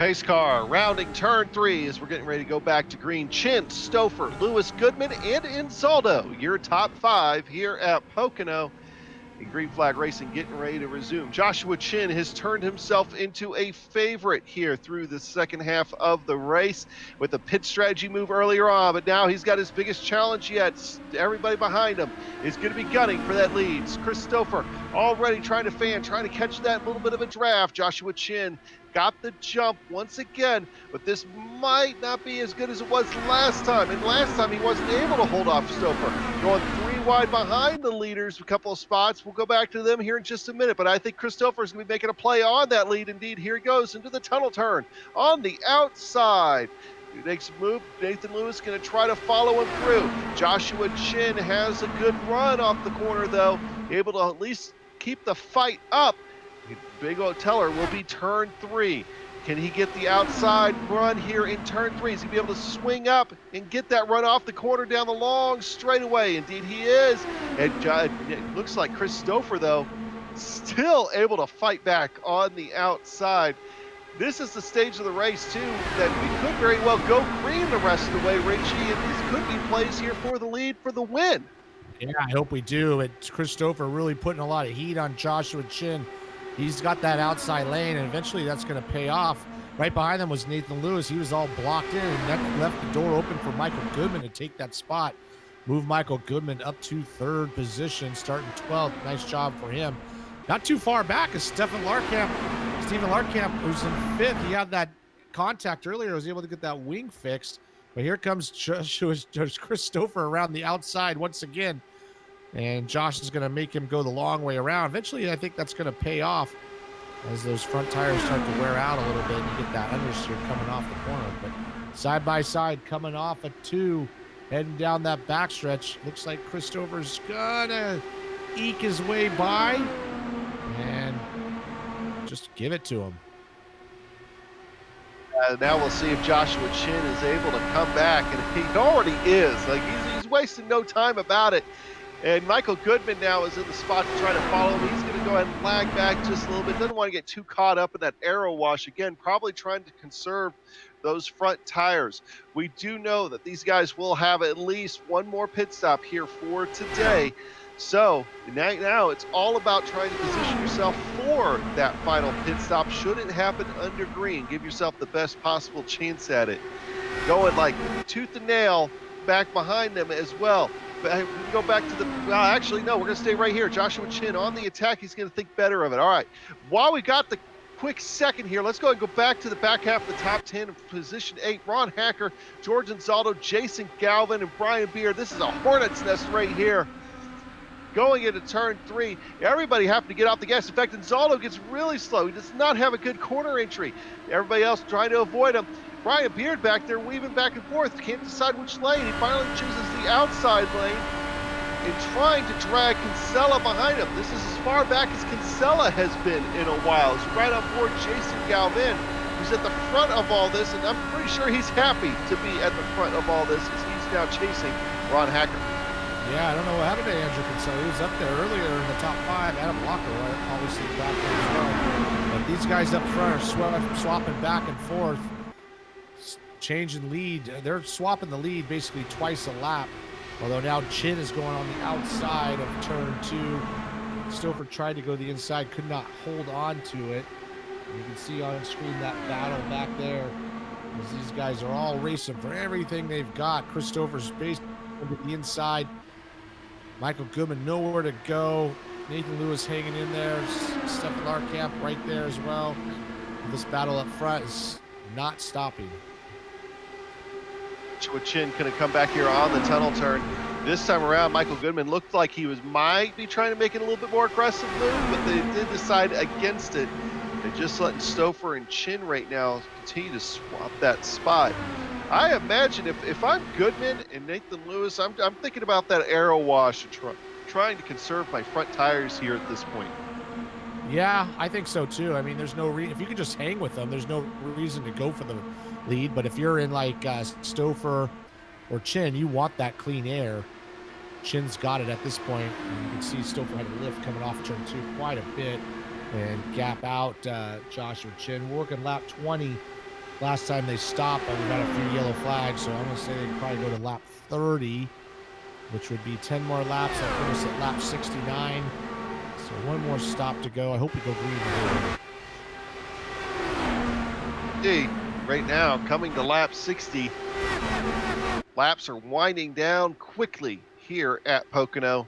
Pace car rounding turn 3 as we're getting ready to go back to green. Chin, Stouffer, Lewis Goodman, and Inzaldo, your top 5 here at Pocono. And Green Flag Racing getting ready to resume. Joshua Chin has turned himself into a favorite here through the second half of the race with a pit strategy move earlier on, but now he's got his biggest challenge yet. Everybody behind him is going to be gunning for that lead. Chris Stouffer already trying to catch that little bit of a draft. Joshua Chin got the jump once again, but this might not be as good as it was last time. And last time he wasn't able to hold off Stouffer, going 3 wide behind the leaders, a couple of spots. We'll go back to them here in just a minute, but I think Christopher is going to be making a play on that lead. Indeed, here he goes into the tunnel turn on the outside. He makes a move. Nathan Lewis going to try to follow him through. Joshua Chin has a good run off the corner, though, able to at least keep the fight up. Big O Teller will be turn 3. Can he get the outside run here in turn 3? Is he be able to swing up and get that run off the corner down the long straightaway? Indeed he is. And it looks like Chris Stouffer, though, still able to fight back on the outside. This is the stage of the race, too, that we could very well go green the rest of the way, Richie, and this could be plays here for the lead for the win. Yeah, I hope we do. It's Chris Stouffer really putting a lot of heat on Joshua Chin. He's got that outside lane, and eventually that's going to pay off. Right behind them was Nathan Lewis. He was all blocked in, and that left the door open for Michael Goodman to take that spot. Move Michael Goodman up to 3rd position, starting 12th. Nice job for him. Not too far back is Stephen Larkamp, who's in 5th. He had that contact earlier, was able to get that wing fixed. But here comes Chris Stouffer around the outside once again. And Josh is going to make him go the long way around. Eventually, I think that's going to pay off as those front tires start to wear out a little bit and you get that understeer coming off the corner. But side by side, coming off a 2, heading down that backstretch. Looks like Christopher's going to eke his way by and just give it to him. Now we'll see if Joshua Chin is able to come back, and he already is. Like he's wasting no time about it. And Michael Goodman now is in the spot to try to follow him. He's going to go ahead and lag back just a little bit. Doesn't want to get too caught up in that aero wash. Again, probably trying to conserve those front tires. We do know that these guys will have at least one more pit stop here for today. So now it's all about trying to position yourself for that final pit stop. Should it happen under green, give yourself the best possible chance at it. Going like tooth and nail back behind them as well. But we can go back to the, actually, no, we're going to stay right here. Joshua Chin on the attack. He's going to think better of it. All right. While we got the quick second here, let's go ahead and go back to the back half of the top 10 in position 8. Ron Hacker, George Inzaldo, Jason Galvin, and Brian Beard. This is a hornet's nest right here. Going into turn 3, everybody having to get off the gas. In fact, Inzaldo gets really slow. He does not have a good corner entry. Everybody else trying to avoid him. Brian Beard back there weaving back and forth. Can't decide which lane. He finally chooses the outside lane and trying to drag Kinsella behind him. This is as far back as Kinsella has been in a while. He's right on board Jason Galvin, who's at the front of all this, and I'm pretty sure he's happy to be at the front of all this as he's now chasing Ron Hacker. Yeah, I don't know what happened to Andrew Kinsella. He was up there earlier in the top 5. Adam Blocker, obviously, back there as well. But these guys up front are swapping back and forth, changing lead. They're swapping the lead basically twice a lap. Although now Chin is going on the outside of turn 2. Stouffer tried to go the inside, could not hold on to it. And you can see on screen that battle back there as these guys are all racing for everything they've got. Christopher's based over the inside. Michael Goodman nowhere to go. Nathan Lewis hanging in there. Stephen Larkamp right there as well. And this battle up front is not stopping. Joshua Chin going to come back here on the tunnel turn. This time around, Michael Goodman looked like he might be trying to make it a little bit more aggressive move, but they did decide against it. They're just letting Stouffer and Chin right now continue to swap that spot. I imagine if I'm Goodman and Nathan Lewis, I'm thinking about that aero wash and trying to conserve my front tires here at this point. Yeah, I think so too. I mean, there's no reason, if you can just hang with them, there's no reason to go for the lead. But if you're in like Stouffer or Chin, you want that clean air. Chin's got it at this point. And you can see Stouffer had a lift coming off turn 2 quite a bit and gap out Josh or Chin. We're working lap 20 last time they stopped, but we got a few yellow flags, so I'm going to say they'd probably go to lap 30, which would be 10 more laps. That'll put us at lap 69. So one more stop to go. I hope we go green today. Right now, coming to lap 60. Laps are winding down quickly here at Pocono.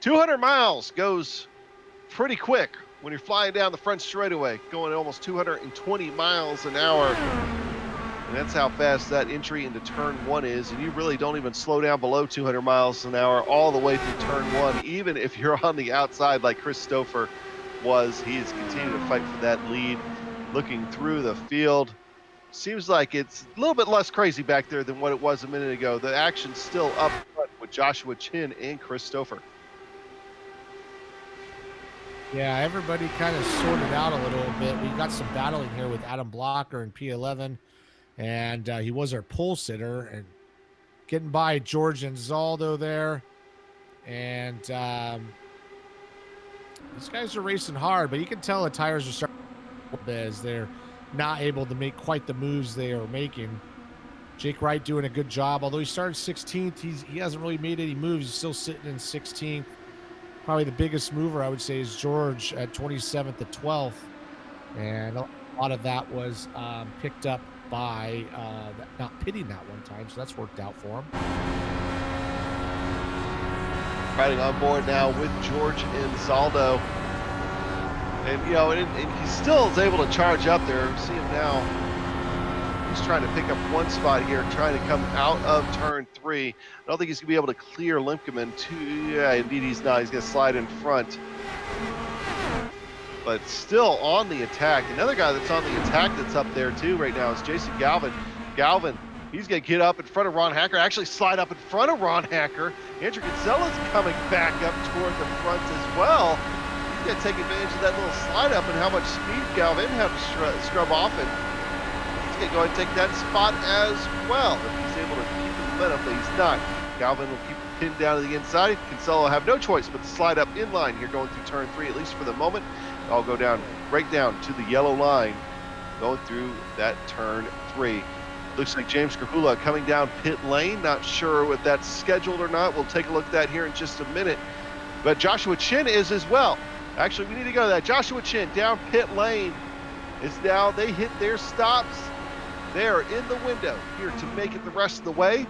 200 miles goes pretty quick when you're flying down the front straightaway, going almost 220 miles an hour. And that's how fast that entry into turn 1 is. And you really don't even slow down below 200 miles an hour all the way through turn 1, even if you're on the outside like Chris Stouffer was. He is continuing to fight for that lead. Looking through the field, seems like it's a little bit less crazy back there than what it was a minute ago. The action's still up front with Joshua Chin and Chris Stouffer. Yeah, everybody kind of sorted out a little bit. We got some battling here with Adam Blocker in P11, and he was our pole sitter, and getting by George and Zaldo there. And these guys are racing hard, but you can tell the tires are starting as they're not able to make quite the moves they are making. Jake Wright doing a good job, although he started 16th. He hasn't really made any moves. He's still sitting in 16th. Probably the biggest mover, I would say, is George at 27th to 12th. And a lot of that was picked up by not pitting that one time, so that's worked out for him. Riding on board now with George and Zaldo. And, you know, and he still is able to charge up there. See him now. He's trying to pick up one spot here, trying to come out of turn 3. I don't think he's going to be able to clear Limkeman. Yeah, indeed he's not. He's going to slide in front. But still on the attack. Another guy that's on the attack that's up there, too, right now is Jason Galvin. Galvin, he's going to get up in front of Ron Hacker, actually slide up in front of Ron Hacker. Andrew Gonzalez coming back up toward the front as well. He's going to take advantage of that little slide up and how much speed Galvin had to scrub off, and he's going to go ahead and take that spot as well if he's able to keep the momentum, but he's not. Galvin will keep the pin down to the inside. Kinsella will have no choice but to slide up in line here going through turn 3, at least for the moment. I'll go down right down to the yellow line going through that turn 3. Looks like James Krahula coming down pit lane. Not sure if that's scheduled or not. We'll take a look at that here in just a minute. But Joshua Chin is as well. Actually, we need to go to that. Joshua Chin down pit lane is now, they hit their stops. They are in the window here to make it the rest of the way.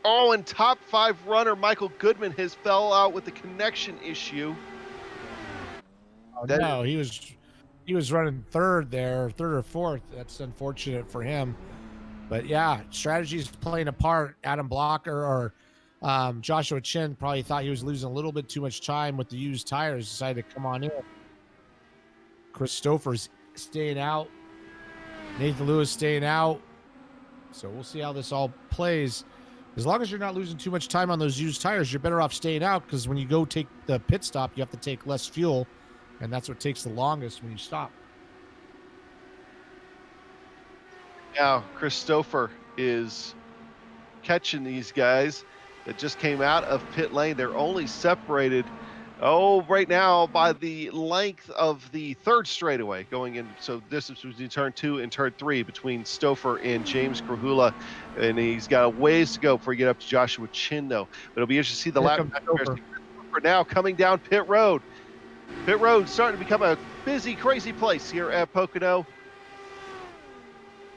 Oh, and top 5 runner Michael Goodman has fell out with the connection issue. Oh, no, he was running third or fourth. That's unfortunate for him. But yeah, strategy's playing a part. Adam Blocker or Joshua Chin probably thought he was losing a little bit too much time with the used tires, decided to come on in. Chris Stouffer's staying out. Nathan Lewis staying out. So we'll see how this all plays. As long as you're not losing too much time on those used tires, you're better off staying out, because when you go take the pit stop, you have to take less fuel, and that's what takes the longest when you stop. Now, Chris Stouffer is catching these guys that just came out of pit lane. They're only separated, right now by the length of the third straightaway going in. So distance between turn 2 and turn 3 between Stouffer and James Krahula. And he's got a ways to go before you get up to Joshua Chin, though. But it'll be interesting to see the lap comparison. For now, coming down pit road. Pit road starting to become a busy, crazy place here at Pocono.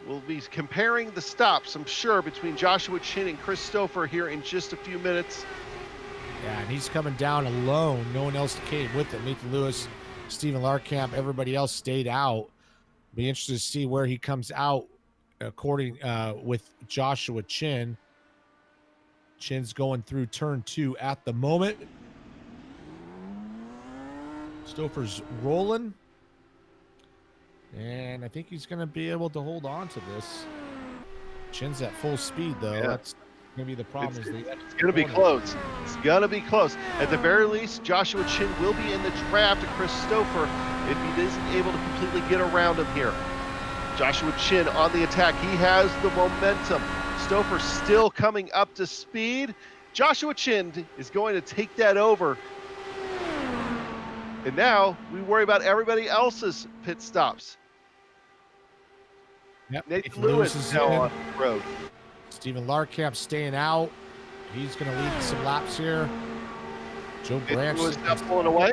We'll be comparing the stops, I'm sure, between Joshua Chin and Chris Stouffer here in just a few minutes. Yeah, and he's coming down alone. No one else came with him. Nathan Lewis, Stephen Larkamp, everybody else stayed out. Be interested to see where he comes out according with Joshua Chin. Chin's going through turn 2 at the moment. Stouffer's rolling. And I think he's going to be able to hold on to this. Chin's at full speed, though. Yeah. That's going to be the problem. It's going to be close. It's going to be close. At the very least, Joshua Chin will be in the draft of Chris Stouffer if he isn't able to completely get around him here. Joshua Chin on the attack. He has the momentum. Stouffer still coming up to speed. Joshua Chin is going to take that over. And now we worry about everybody else's pit stops. Yep. Nathan Lewis is now in. on the road. Stephen Larkamp staying out. He's going to lead some laps here. Joe Branch Lewis now pulling away.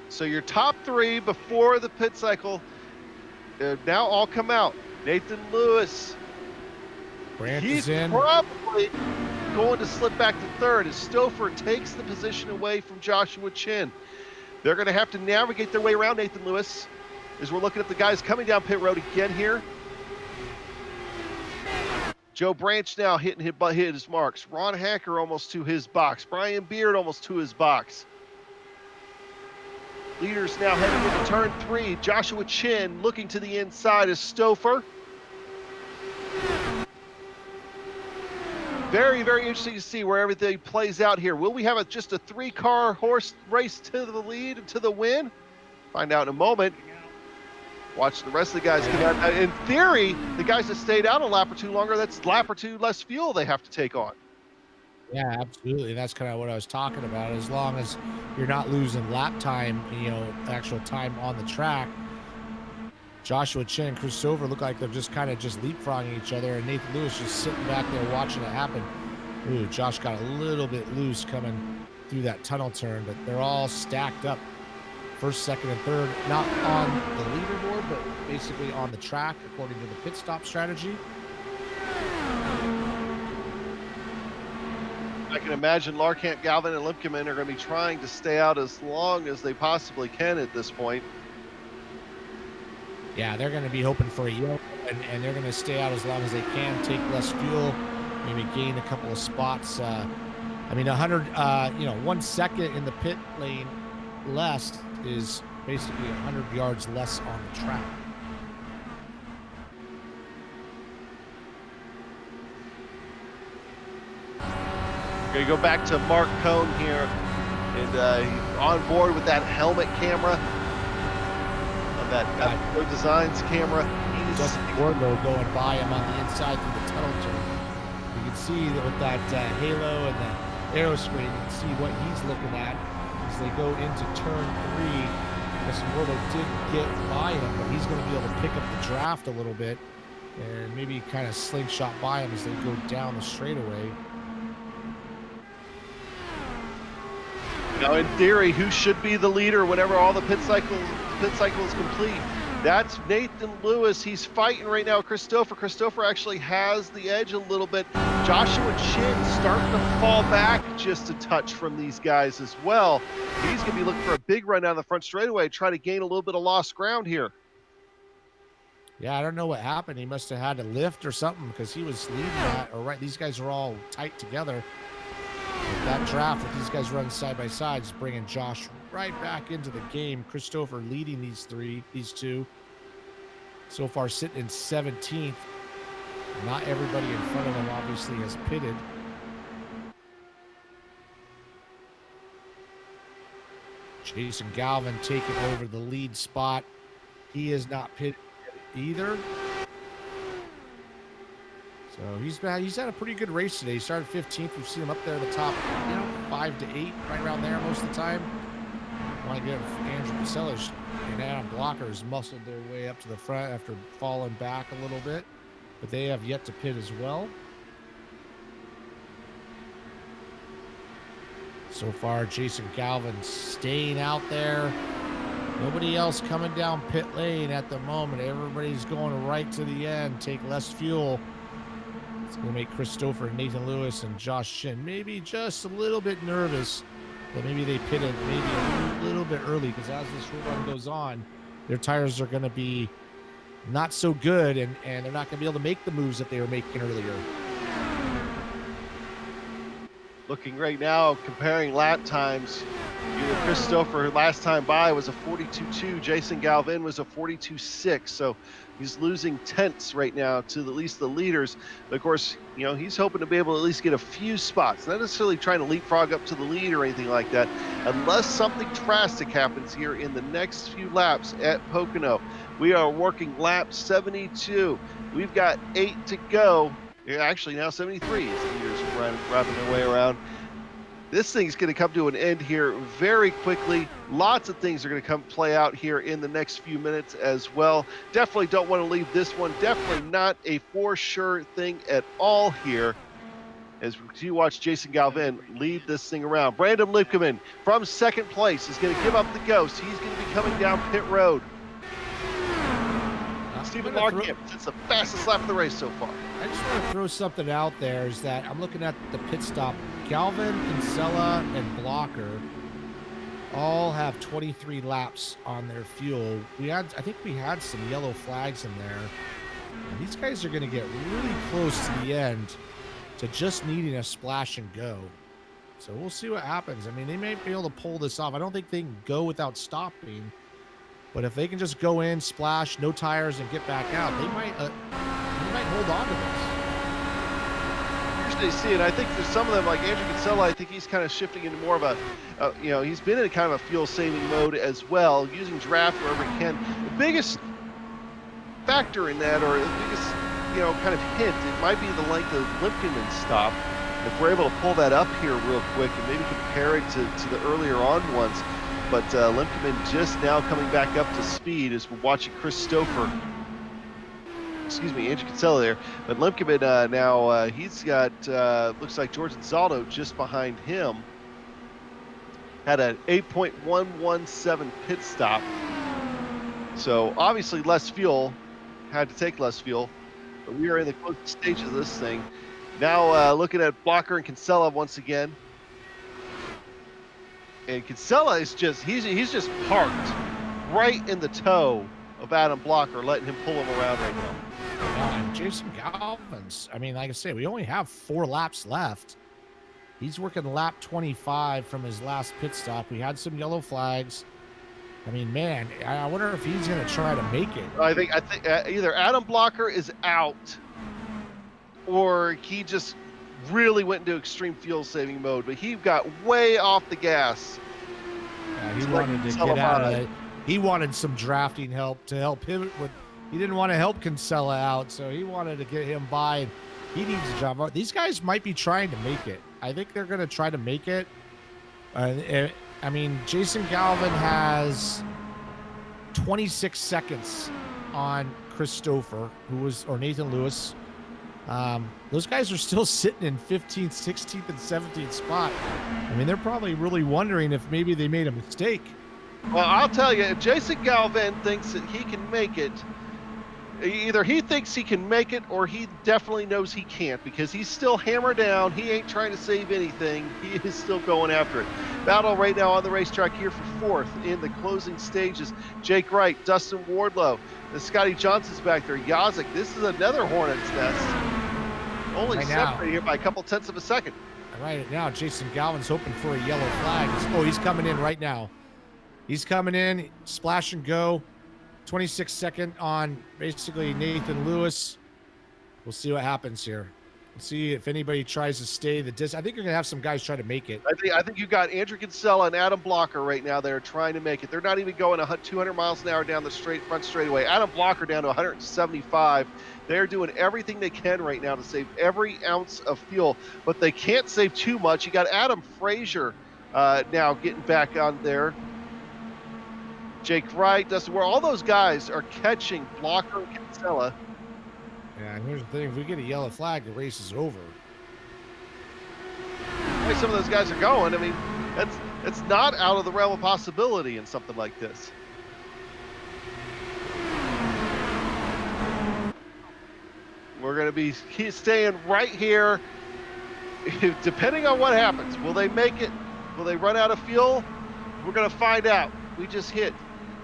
So your top three before the pit cycle now all come out. Nathan Lewis. Branch He's is in. probably going to slip back to third as Stouffer takes the position away from Joshua Chin. They're going to have to navigate their way around Nathan Lewis as we're looking at the guys coming down pit road again here. Joe Branch now hit his marks. Ron Hacker almost to his box. Brian Beard almost to his box. Leaders now heading into turn 3. Joshua Chin looking to the inside is Stouffer. Very, very interesting to see where everything plays out here. Will we have just a 3-car horse race to the lead and to the win? Find out in a moment. Watch the rest of the guys come out. In theory, the guys that stayed out a lap or two longer, that's lap or two less fuel they have to take on. Yeah, absolutely. That's kind of what I was talking about. As long as you're not losing lap time, actual time on the track. Joshua Chin and Chris Stouffer look like they're just kind of leapfrogging each other, and Nathan Lewis just sitting back there watching it happen. Ooh, Josh got a little bit loose coming through that tunnel turn, but they're all stacked up. First, second, and third, not on the leaderboard, but basically on the track, according to the pit stop strategy. I can imagine Larkamp, Galvin, and Lipkeman are going to be trying to stay out as long as they possibly can at this point. Yeah, they're going to be hoping for a yellow, and they're going to stay out as long as they can, take less fuel, maybe gain a couple of spots. 1 second in the pit lane less is basically 100 yards less on the track. We're going to go back to Mark Cohn here, and on board with that helmet camera, that Pro Designs camera. Justin Wardlow going by him on the inside through the tunnel turn. You can see that with that halo and the aero screen, you can see what he's looking at as they go into turn 3. Justin Wardlow did get by him, but he's going to be able to pick up the draft a little bit and maybe kind of slingshot by him as they go down the straightaway. Now, in theory, who should be the leader whenever all the pit cycle is complete? That's Nathan Lewis. He's fighting right now. Chris Stouffer actually has the edge a little bit. Joshua Chin starting to fall back just a touch from these guys as well. He's going to be looking for a big run down the front straightaway, try to gain a little bit of lost ground here. Yeah, I don't know what happened. He must have had to lift or something because he was leading that. Or right, these guys are all tight together. With that draft with these guys running side by side is bringing Josh right back into the game. Chris Stouffer leading these two. So far sitting in 17th. Not everybody in front of him obviously has pitted. Jason Galvin taking over the lead spot. He is not pitted either. So he's had a pretty good race today. He started 15th. We've seen him up there at the top, 5 to 8, right around there most of the time. I want to give Andrew Casellas and Adam Blockers muscled their way up to the front after falling back a little bit, but they have yet to pit as well. So far, Jason Galvin staying out there. Nobody else coming down pit lane at the moment. Everybody's going right to the end, take less fuel. It's going to make Chris Stouffer, Nathan Lewis, and Josh Chin maybe just a little bit nervous, but maybe they pitted maybe a little bit early because as this run goes on, their tires are going to be not so good, and they're not going to be able to make the moves that they were making earlier. Looking right now, comparing lap times, Chris Stouffer last time by was a 42.2. Jason Galvin was a 42.6. So he's losing tenths right now to at least the leaders. But of course, he's hoping to be able to at least get a few spots, not necessarily trying to leapfrog up to the lead or anything like that, unless something drastic happens here in the next few laps at Pocono. We are working lap 72. We've got 8 to go. Yeah, actually now 73 as the leaders are wrapping their way around. This thing's going to come to an end here very quickly. Lots of things are going to come play out here in the next few minutes as well. Definitely don't want to leave this one. Definitely not a for sure thing at all here, as you watch Jason Galvin lead this thing around. Brandon Lipkeman from second place is going to give up the ghost. He's going to be coming down pit road. Stephen Larkamp, it's the fastest lap of the race so far. I just want to throw something out there, is that I'm looking at the pit stop. Galvin, Kinsella, and Blocker all have 23 laps on their fuel. I think we had some yellow flags in there. And these guys are going to get really close to the end to just needing a splash and go. So we'll see what happens. I mean, they may be able to pull this off. I don't think they can go without stopping. But if they can just go in, splash, no tires, and get back out, they might hold on to this. Usually see it. I think there's some of them, like Andrew Kinsella, I think he's kind of shifting into more of a, he's been in kind of a fuel-saving mode as well, using draft wherever he can. The biggest factor in that, or the biggest, kind of hint, it might be the length of Lipkeman's stop. If we're able to pull that up here real quick and maybe compare it to the earlier on ones. But Lipkeman just now coming back up to speed as we're watching Andrew Kinsella there. But Lipkeman now, he's got, looks like Jordan Zaldo just behind him. Had an 8.117 pit stop. So obviously less fuel, had to take less fuel. But we are in the closing stages of this thing. Now looking at Blocker and Kinsella once again. And Kinsella is he's just parked right in the toe of Adam Blocker, letting him pull him around right now. Yeah, and Jason Galvin's, I mean, like I say, we only have 4 laps left. He's working lap 25 from his last pit stop. We had some yellow flags. I mean, man, I wonder if he's going to try to make it. I think either Adam Blocker is out, or he just really went into extreme fuel saving mode, but he got way off the gas. Yeah, he wanted to get out of it. He wanted some drafting help to help him with. He didn't want to help Kinsella out, so he wanted to get him by. He needs a job. These guys might be trying to make it. I think they're going to try to make it. I mean, Jason Galvin has 26 seconds on Christopher, or Nathan Lewis. Those guys are still sitting in 15th, 16th, and 17th spot. I mean, they're probably really wondering if maybe they made a mistake. Well, I'll tell you, if Jason Galvin thinks that he can make it, either he thinks he can make it or he definitely knows he can't, because he's still hammered down. He ain't trying to save anything. He is still going after it. Battle right now on the racetrack here for 4th in the closing stages. Jake Wright, Dustin Wardlow, Scotty Johnson's back there. Yazik, this is another Hornet's nest. Only right separated here by a couple tenths of a second. Right now, Jason Galvin's hoping for a yellow flag. Oh, he's coming in right now. He's coming in, splash and go. 26 second on basically Nathan Lewis. We'll see what happens here. We'll see if anybody tries to stay the distance. I think you're going to have some guys try to make it. I think you got Andrew Kinsella and Adam Blocker right now. They're trying to make it. They're not even going 200 miles an hour down the front straightaway. Adam Blocker down to 175. They're doing everything they can right now to save every ounce of fuel, but they can't save too much. You got Adam Frazier now getting back on there. Jake Wright, Dustin Ward, all those guys are catching Blocker and Kinsella. Yeah, and here's the thing. If we get a yellow flag, the race is over. The way some of those guys are going, I mean, it's not out of the realm of possibility in something like this. We're going to be staying right here, depending on what happens. Will they make it? Will they run out of fuel? We're going to find out. We just hit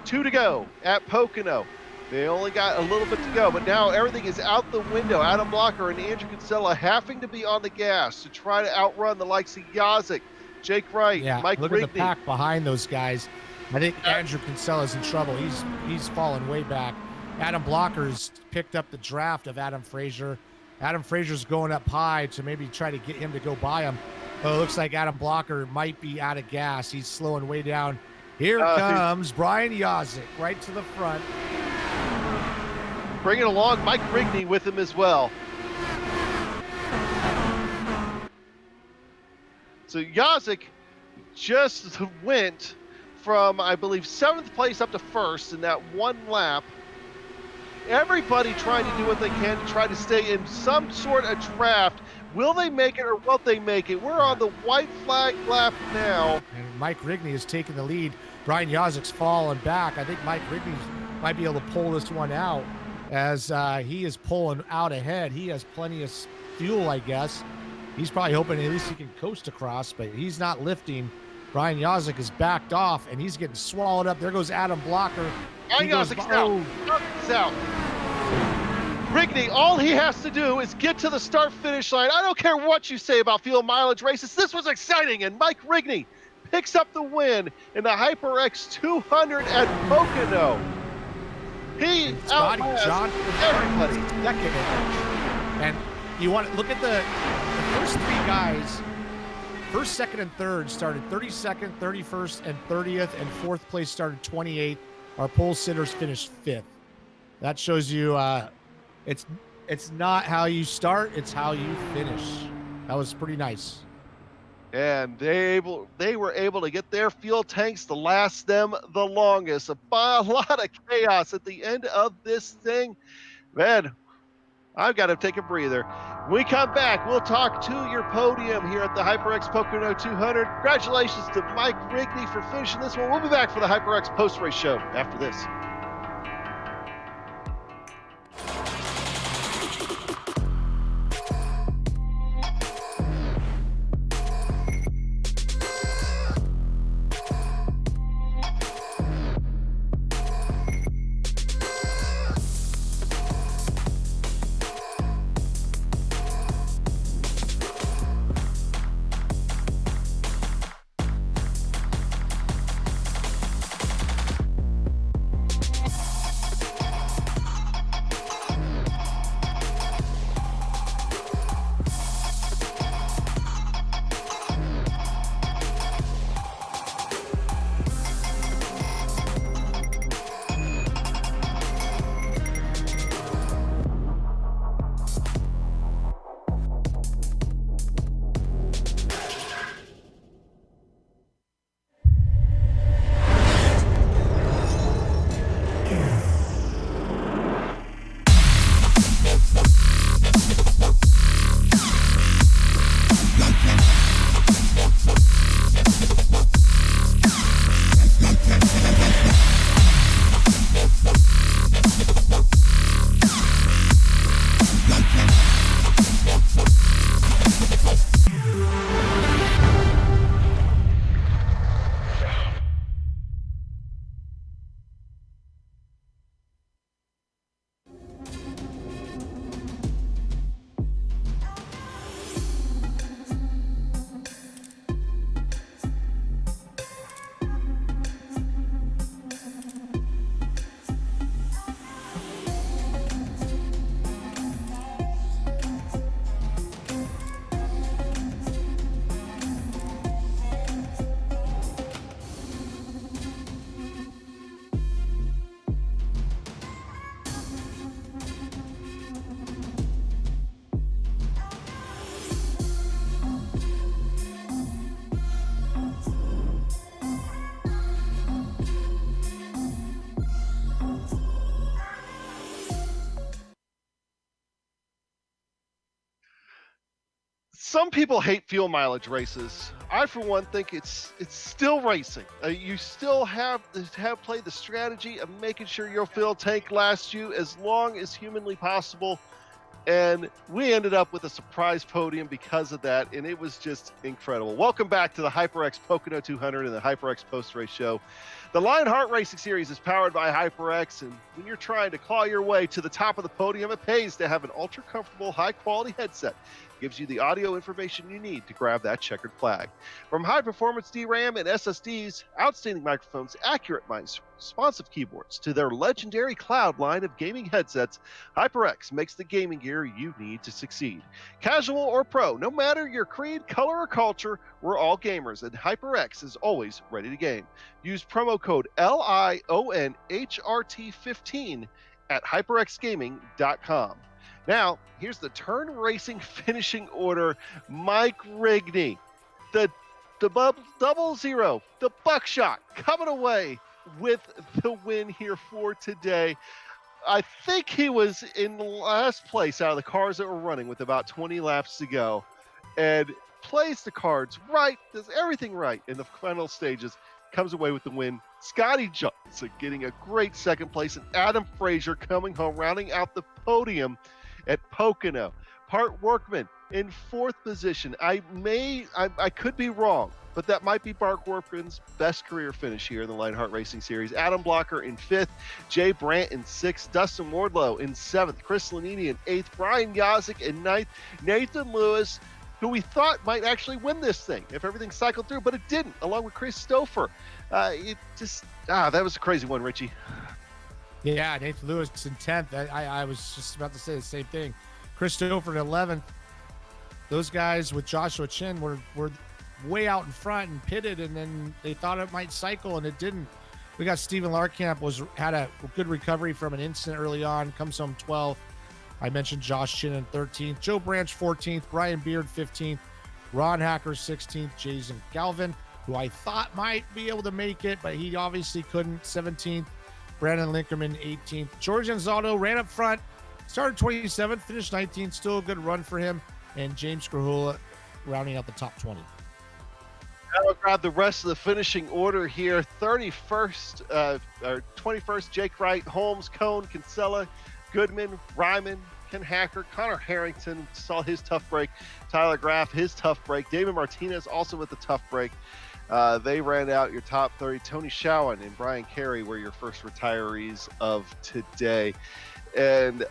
2 to go at Pocono. They only got a little bit to go, but now everything is out the window. Adam Blocker and Andrew Kinsella having to be on the gas to try to outrun the likes of Yazik, Jake Wright, Mike look Rigney. At the pack behind those guys. I think Andrew Kinsella's in trouble. He's fallen way back. Adam Blocker's picked up the draft of Adam Frazier. Adam Frazier's going up high to maybe try to get him to go by him. But it looks like Adam Blocker might be out of gas. He's slowing way down. Here comes Brian Yazik right to the front. Bringing along Mike Rigney with him as well. So Yazik just went from, I believe, 7th place up to 1st in that one lap. Everybody trying to do what they can to try to stay in some sort of draft. Will they make it or won't they make it? We're on the white flag lap now. And Mike Rigney is taking the lead. Brian Yazik's falling back. I think Mike Rigney might be able to pull this one out as he is pulling out ahead. He has plenty of fuel, I guess. He's probably hoping at least he can coast across, but he's not lifting. Brian Yazik is backed off, and he's getting swallowed up. There goes Adam Blocker. Yazik's out. Yazik's out. Rigney, all he has to do is get to the start-finish line. I don't care what you say about fuel mileage races. This was exciting, and Mike Rigney picks up the win in the HyperX 200 at Pocono. He outlasts everybody. Second. And you want to look at the first 3 guys. First, second, and third started 32nd, 31st, and 30th, and 4th place started 28th. Our pole sitters finished 5th. That shows you it's not how you start, it's how you finish. That was pretty nice. And they were able to get their fuel tanks to last them the longest. A lot of chaos at the end of this thing. Man, I've got to take a breather. When we come back, we'll talk to your podium here at the HyperX Pocono 200. Congratulations to Mike Rigney for finishing this one. We'll be back for the HyperX post-race show after this. Some people hate fuel mileage races. I, for one, think it's still racing. You still have to play the strategy of making sure your fuel tank lasts you as long as humanly possible. And we ended up with a surprise podium because of that, and it was just incredible. Welcome back to the HyperX Pocono 200 and the HyperX Post-Race Show. The Lionheart Racing Series is powered by HyperX, and when you're trying to claw your way to the top of the podium, it pays to have an ultra-comfortable, high-quality headset. It gives you the audio information you need to grab that checkered flag. From high-performance DRAM and SSDs, outstanding microphones, accurate mics, responsive keyboards, to their legendary cloud line of gaming headsets, HyperX makes the gaming gear you need to succeed. Casual or pro, no matter your creed, color, or culture, we're all gamers, and HyperX is always ready to game. Use promo code LIONHRT15 at hyperxgaming.com. Now, here's the turn racing finishing order. Mike Rigney, the double zero, the Buckshot coming away with the win here for today. I think he was in last place out of the cars that were running with about 20 laps to go, and plays the cards right, does everything right in the final stages, comes away with the win. Scotty Johnson getting a great second place, and Adam Frazier coming home, rounding out the podium at Pocono. Bart Workman in fourth position. I could be wrong, but that might be Bart Workman's best career finish here in the Lionheart Racing Series. Adam Blocker in fifth, Jay Brandt in sixth, Dustin Wardlow in seventh, Chris Lanini in eighth, Brian Yazik in ninth, Nathan Lewis, who we thought might actually win this thing if everything cycled through, but it didn't, along with Chris Stouffer. That was a crazy one, Richie. Yeah, Nathan Lewis in 10th. I was just about to say the same thing. Chris Stouffer in 11th. Those guys with Joshua Chin were way out in front and pitted, and then they thought it might cycle, and it didn't. We got Steven Larkamp had a good recovery from an incident early on, comes home 12th. I mentioned Josh Chin in 13th, Joe Branch 14th, Brian Beard 15th, Ron Hacker 16th, Jason Galvin, who I thought might be able to make it, but he obviously couldn't, 17th, Brandon Linkerman 18th. George Anzaldo ran up front, started 27th, finished 19th, still a good run for him, and James Grahula rounding out the top 20. I'll grab the rest of the finishing order here. 31st, or 21st, Jake Wright, Holmes, Cohn, Kinsella, Goodman, Ryman, Ken Hacker, Connor Harrington saw his tough break, Tyler Graff, his tough break, David Martinez also with the tough break. They ran out your top 30. Tony Showen and Brian Carey were your first retirees of today. And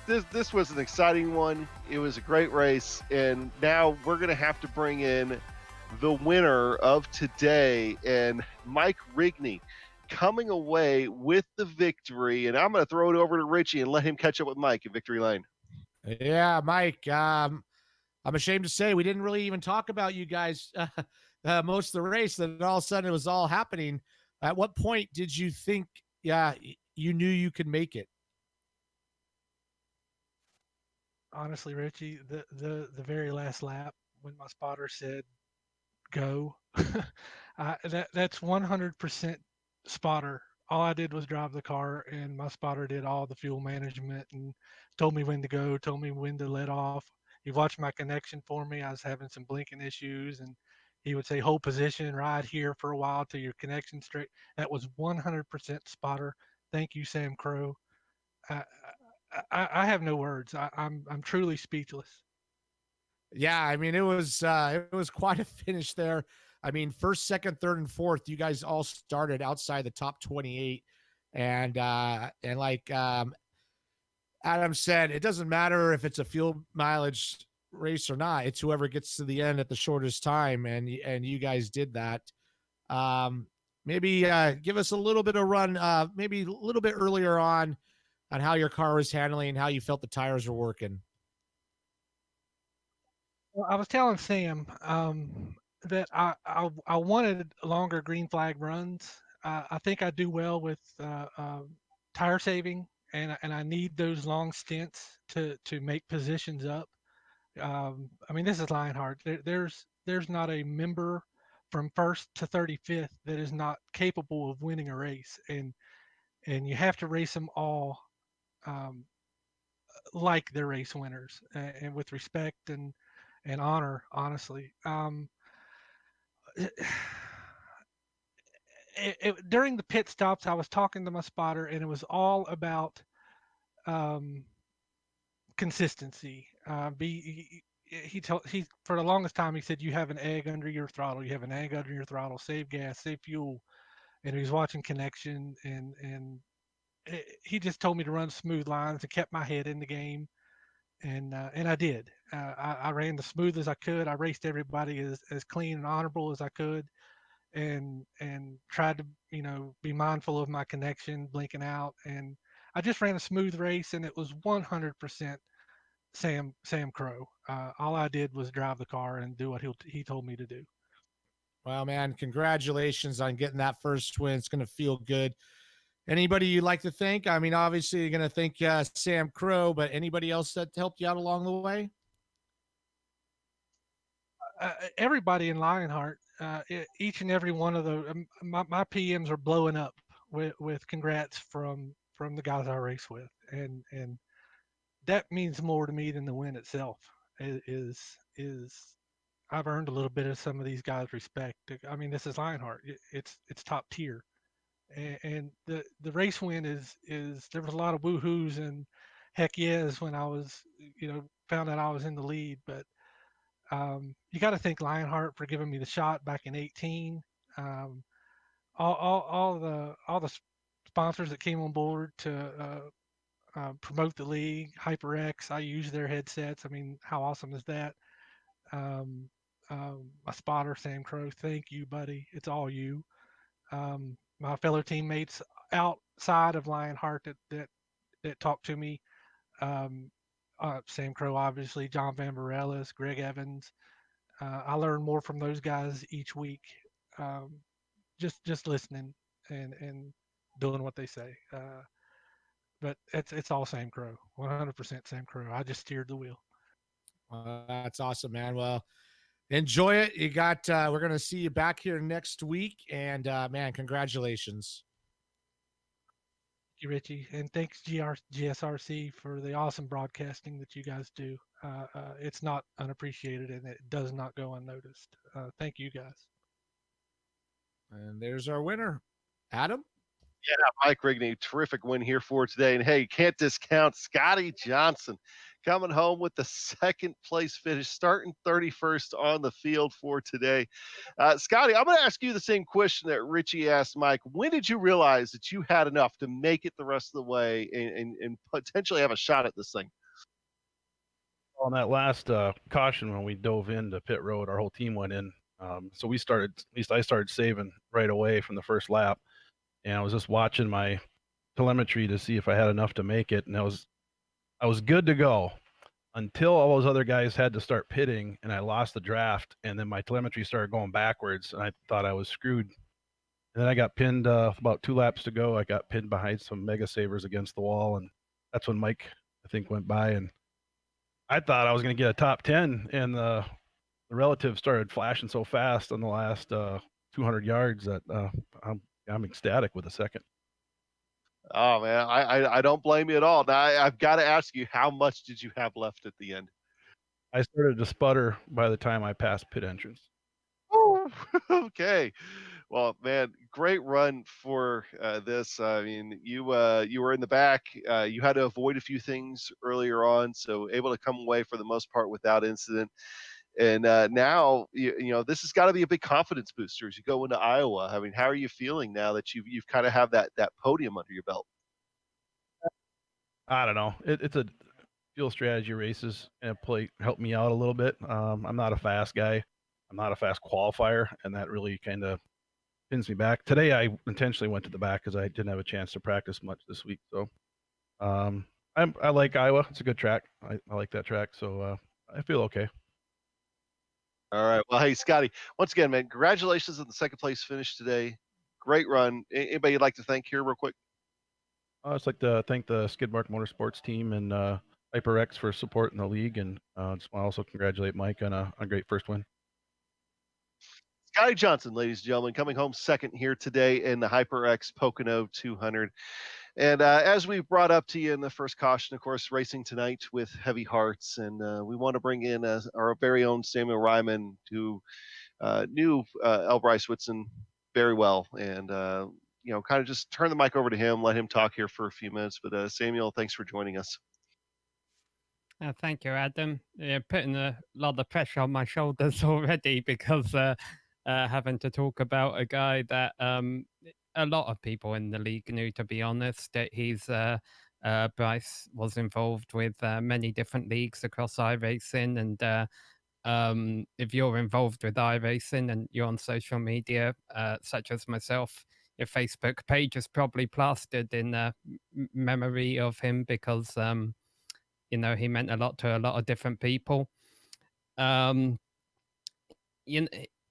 this was an exciting one. It was a great race. And now we're going to have to bring in the winner of today, and Mike Rigney coming away with the victory. And I'm going to throw it over to Richie and let him catch up with Mike in victory lane. Yeah, Mike, I'm ashamed to say we didn't really even talk about you guys most of the race. Then all of a sudden it was all happening. At what point did you think, you knew you could make it? Honestly, Richie, the very last lap when my spotter said go, that's 100% spotter. All I did was drive the car, and my spotter did all the fuel management and told me when to go, told me when to let off. He watched my connection for me. I was having some blinking issues, and he would say, hold position right here for a while till your connection straight. That was 100% spotter. Thank you, Sam Crow. I have no words. I'm truly speechless. Yeah, I mean it was quite a finish there. I mean, first, second, third, and fourth, you guys all started outside the top 28, and like Adam said, it doesn't matter if it's a fuel mileage race or not. It's whoever gets to the end at the shortest time, and you guys did that. Maybe give us a little bit of run, maybe a little bit earlier on how your car was handling, how you felt the tires were working. Well, I was telling Sam that I wanted longer green flag runs. I think I do well with tire saving, and I need those long stints to make positions up. I mean, this is Lionheart. There's not a member from first to 35th that is not capable of winning a race, and you have to race them all um, like they're race winners, and with respect and honor, honestly. During the pit stops, I was talking to my spotter, and it was all about um, consistency. He for the longest time he said, you have an egg under your throttle, you have an egg under your throttle, save gas, save fuel. And he was watching connection, and he just told me to run smooth lines and kept my head in the game, and I did. I ran the smooth as I could. I raced everybody as clean and honorable as I could, and tried to be mindful of my connection, blinking out, and I just ran a smooth race, and it was 100% Sam Crow. All I did was drive the car and do what he told me to do. Well, man, congratulations on getting that first win. It's going to feel good. Anybody you'd like to thank? I mean, obviously you're going to thank Sam Crow, but anybody else that helped you out along the way? everybody in Lionheart, each and every one of my PMs are blowing up with congrats from the guys I race with, and that means more to me than the win itself. Is I've earned a little bit of some of these guys' respect. I mean, this is Lionheart. It's top tier, and the race win is there was a lot of woohoos and heck yes when I was found out I was in the lead, but you got to thank Lionheart for giving me the shot back in 18. Um, all the sponsors that came on board to promote the league, HyperX, I use their headsets. I mean, how awesome is that? Um, my spotter, Sam Crow, thank you, buddy. It's all you. My fellow teammates outside of Lionheart that talked to me. Um, Sam Crow, obviously, John Van Bareilles, Greg Evans. I learn more from those guys each week. Um, just listening and doing what they say. But it's all Sam Crow, 100% Sam Crow. I just steered the wheel. That's awesome, man. Well, enjoy it. You got. We're gonna see you back here next week, and man, congratulations. Thank you, Richie, and thanks GSRC for the awesome broadcasting that you guys do. It's not unappreciated, and it does not go unnoticed. Thank you, guys. And there's our winner, Adam. Yeah, Mike Rigney, terrific win here for today. And hey, can't discount Scotty Johnson coming home with the second place finish, starting 31st on the field for today. Scotty, I'm going to ask you the same question that Richie asked Mike. When did you realize that you had enough to make it the rest of the way and potentially have a shot at this thing? On that last caution when we dove into pit road, our whole team went in. So we started, at least I started saving right away from the first lap. And I was just watching my telemetry to see if I had enough to make it. And I was good to go until all those other guys had to start pitting and I lost the draft. And then my telemetry started going backwards and I thought I was screwed. And then I got pinned about 2 laps to go. I got pinned behind some Mega Savers against the wall. And that's when Mike, I think, went by. And I thought I was going to get a top 10. And the relative started flashing so fast on the last 200 yards that I'm ecstatic with a second. Oh man, I don't blame you at all. Now I've got to ask you, how much did you have left at the end? I started to sputter by the time I passed pit entrance. Oh, okay. Well, man, great run for this. I mean, you were in the back. You had to avoid a few things earlier on, so able to come away for the most part without incident. And now, you know, this has got to be a big confidence booster as you go into Iowa. I mean, how are you feeling now that you've kind of have that podium under your belt? I don't know. It's a fuel strategy races and helped me out a little bit. I'm not a fast guy. I'm not a fast qualifier, and that really kind of pins me back. Today, I intentionally went to the back because I didn't have a chance to practice much this week. So I like Iowa. It's a good track. I like that track. So I feel okay. All right. Well, hey, Scotty, once again, man, congratulations on the second place finish today. Great run. Anybody you'd like to thank here real quick? I'd just like to thank the Skidmark Motorsports team and HyperX for supporting the league, and just want to also congratulate Mike on a great first win. Scotty Johnson, ladies and gentlemen, coming home second here today in the HyperX Pocono 200. And as we brought up to you in the first caution, of course, racing tonight with heavy hearts. And we want to bring in our very own Samuel Ryman, who knew L. Bryce Whitson very well. And, you know, kind of just turn the mic over to him, let him talk here for a few minutes. But Samuel, thanks for joining us. Thank you, Adam. You're putting a lot of pressure on my shoulders already because having to talk about a guy that a lot of people in the league knew, to be honest. That Bryce was involved with many different leagues across iRacing, and if you're involved with iRacing and you're on social media, such as myself, your Facebook page is probably plastered in memory of him because you know, he meant a lot to a lot of different people. You,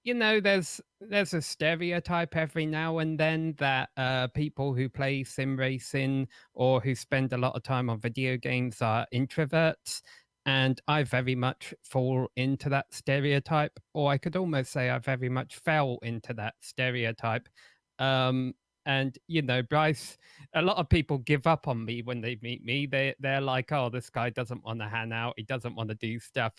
you know, there's a stereotype every now and then that people who play sim racing or who spend a lot of time on video games are introverts. And I very much fall into that stereotype, or I could almost say I very much fell into that stereotype. Um, and Bryce, a lot of people give up on me when they meet me. They're like, "Oh, this guy doesn't want to hang out. He doesn't want to do stuff."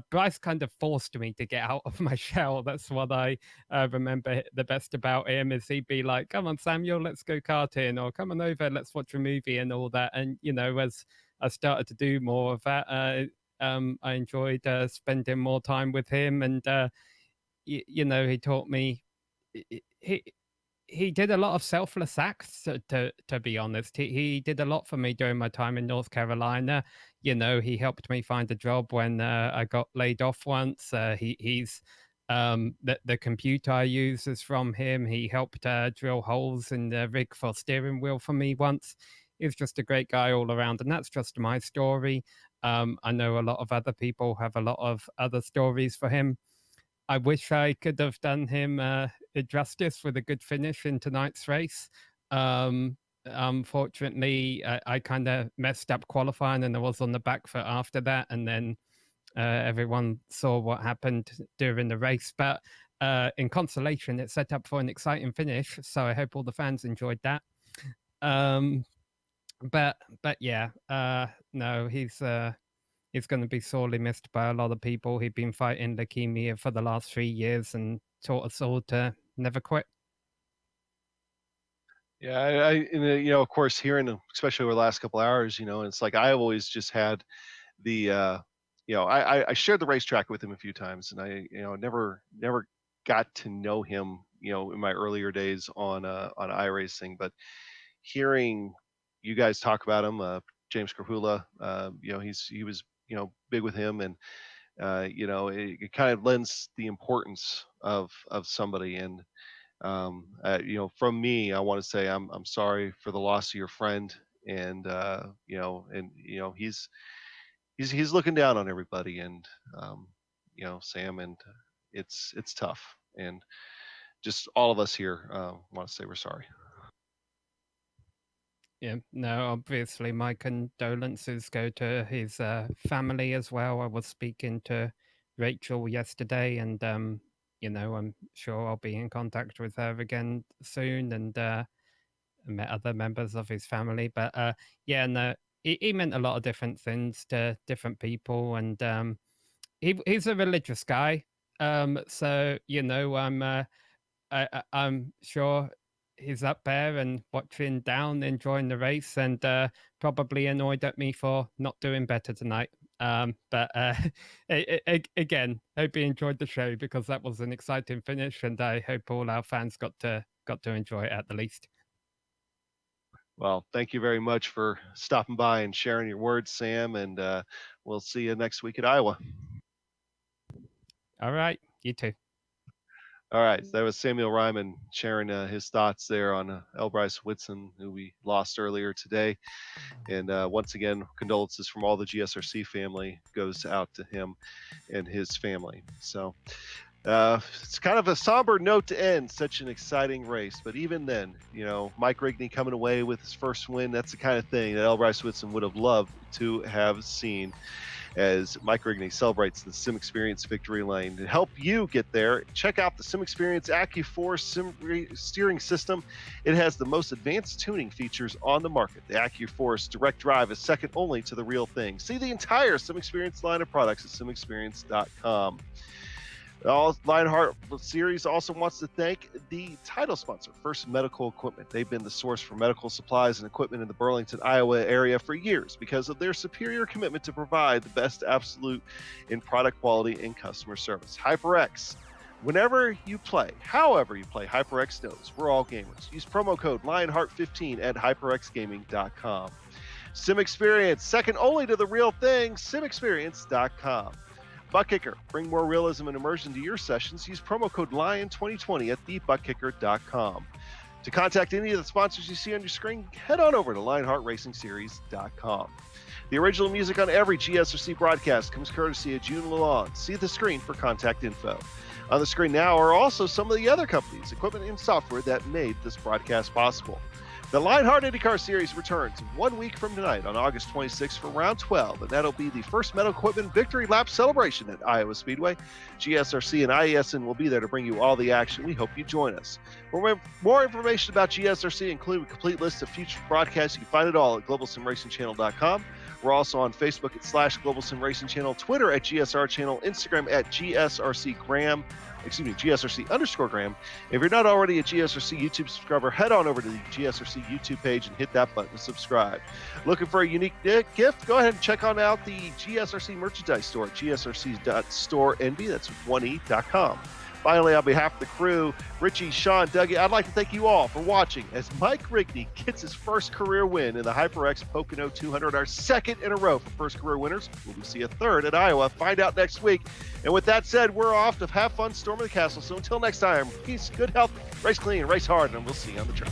Bryce kind of forced me to get out of my shell. That's what I remember the best about him. Is he'd be like, "Come on, Samuel, let's go karting," or "Come on over, let's watch a movie," and all that. And as I started to do more of that, I enjoyed spending more time with him, and he taught me. He he did a lot of selfless acts, to be honest. He did a lot for me during my time in North Carolina. He helped me find a job when I got laid off once. He's the computer I use is from him. He helped drill holes in the rig for steering wheel for me once. He's just a great guy all around, and that's just my story. I know a lot of other people have a lot of other stories for him. I wish I could have done him justice with a good finish in tonight's race. Unfortunately, I kind of messed up qualifying and I was on the back foot after that. And then everyone saw what happened during the race. But in consolation, it set up for an exciting finish. So I hope all the fans enjoyed that. But yeah, no, he's going to be sorely missed by a lot of people. He'd been fighting leukemia for the last 3 years and taught us all to never quit. Yeah, of course, hearing, especially over the last couple hours, it's like I've always just had the, I shared the racetrack with him a few times, and I, never got to know him, in my earlier days on iRacing, but hearing you guys talk about him, James Krahula, he was, big with him, and it kind of lends the importance of somebody. And from me, I want to say I'm sorry for the loss of your friend, and he's looking down on everybody, and Sam, and it's tough, and just all of us here want to say we're sorry. Yeah, no, obviously my condolences go to his family as well. I was speaking to Rachel yesterday, and I'm sure I'll be in contact with her again soon, and met other members of his family. But yeah, no, he meant a lot of different things to different people, and he's a religious guy. So I'm sure he's up there and watching down, enjoying the race, and probably annoyed at me for not doing better tonight. But again, hope you enjoyed the show, because that was an exciting finish, and I hope all our fans got to enjoy it at the least. Well, thank you very much for stopping by and sharing your words, Sam, and we'll see you next week at Iowa. All right, you too. All right, so that was Samuel Ryman sharing his thoughts there on Elbryce Whitson, who we lost earlier today. And once again, condolences from all the GSRC family goes out to him and his family. So it's kind of a somber note to end such an exciting race. But even then, Mike Rigney coming away with his first win, that's the kind of thing that Elbryce Whitson would have loved to have seen, as Mike Rigney celebrates the Sim Experience victory lane. To help you get there, check out the Sim Experience AccuForce steering system. It has the most advanced tuning features on the market. The AccuForce Direct Drive is second only to the real thing. See the entire Sim Experience line of products at simexperience.com. The Lionheart series also wants to thank the title sponsor, First Medical Equipment. They've been the source for medical supplies and equipment in the Burlington, Iowa area for years because of their superior commitment to provide the best absolute in product quality and customer service. HyperX. Whenever you play, however you play, HyperX knows we're all gamers. Use promo code Lionheart15 at hyperxgaming.com. Sim Experience, second only to the real thing, simexperience.com. Buttkicker, bring more realism and immersion to your sessions. Use promo code LION2020 at thebuttkicker.com. To contact any of the sponsors you see on your screen, head on over to LionheartRacingSeries.com. The original music on every GSRC broadcast comes courtesy of June Lalonde. See the screen for contact info. On the screen now are also some of the other companies, equipment, and software that made this broadcast possible. The Lionheart IndyCar Series returns 1 week from tonight on August 26th for round 12, and that'll be the first Metal Equipment Victory Lap celebration at Iowa Speedway. GSRC and IESN will be there to bring you all the action. We hope you join us. For more information about GSRC, including a complete list of future broadcasts, you can find it all at globalsimracingchannel.com. We're also on Facebook at /Global Sim Racing Channel, Twitter at GSR Channel, Instagram at GSRC_Graham. If you're not already a GSRC YouTube subscriber, head on over to the GSRC YouTube page and hit that button to subscribe. Looking for a unique gift? Go ahead and check on out the GSRC merchandise store at gsrc.store.nb. That's 1e.com. Finally, on behalf of the crew, Richie, Sean, Dougie, I'd like to thank you all for watching as Mike Rigney gets his first career win in the HyperX Pocono 200, our second in a row for first career winners. Will we see a third at Iowa? Find out next week. And with that said, we're off to have fun storming the castle. So until next time, peace, good health, race clean, race hard, and we'll see you on the track.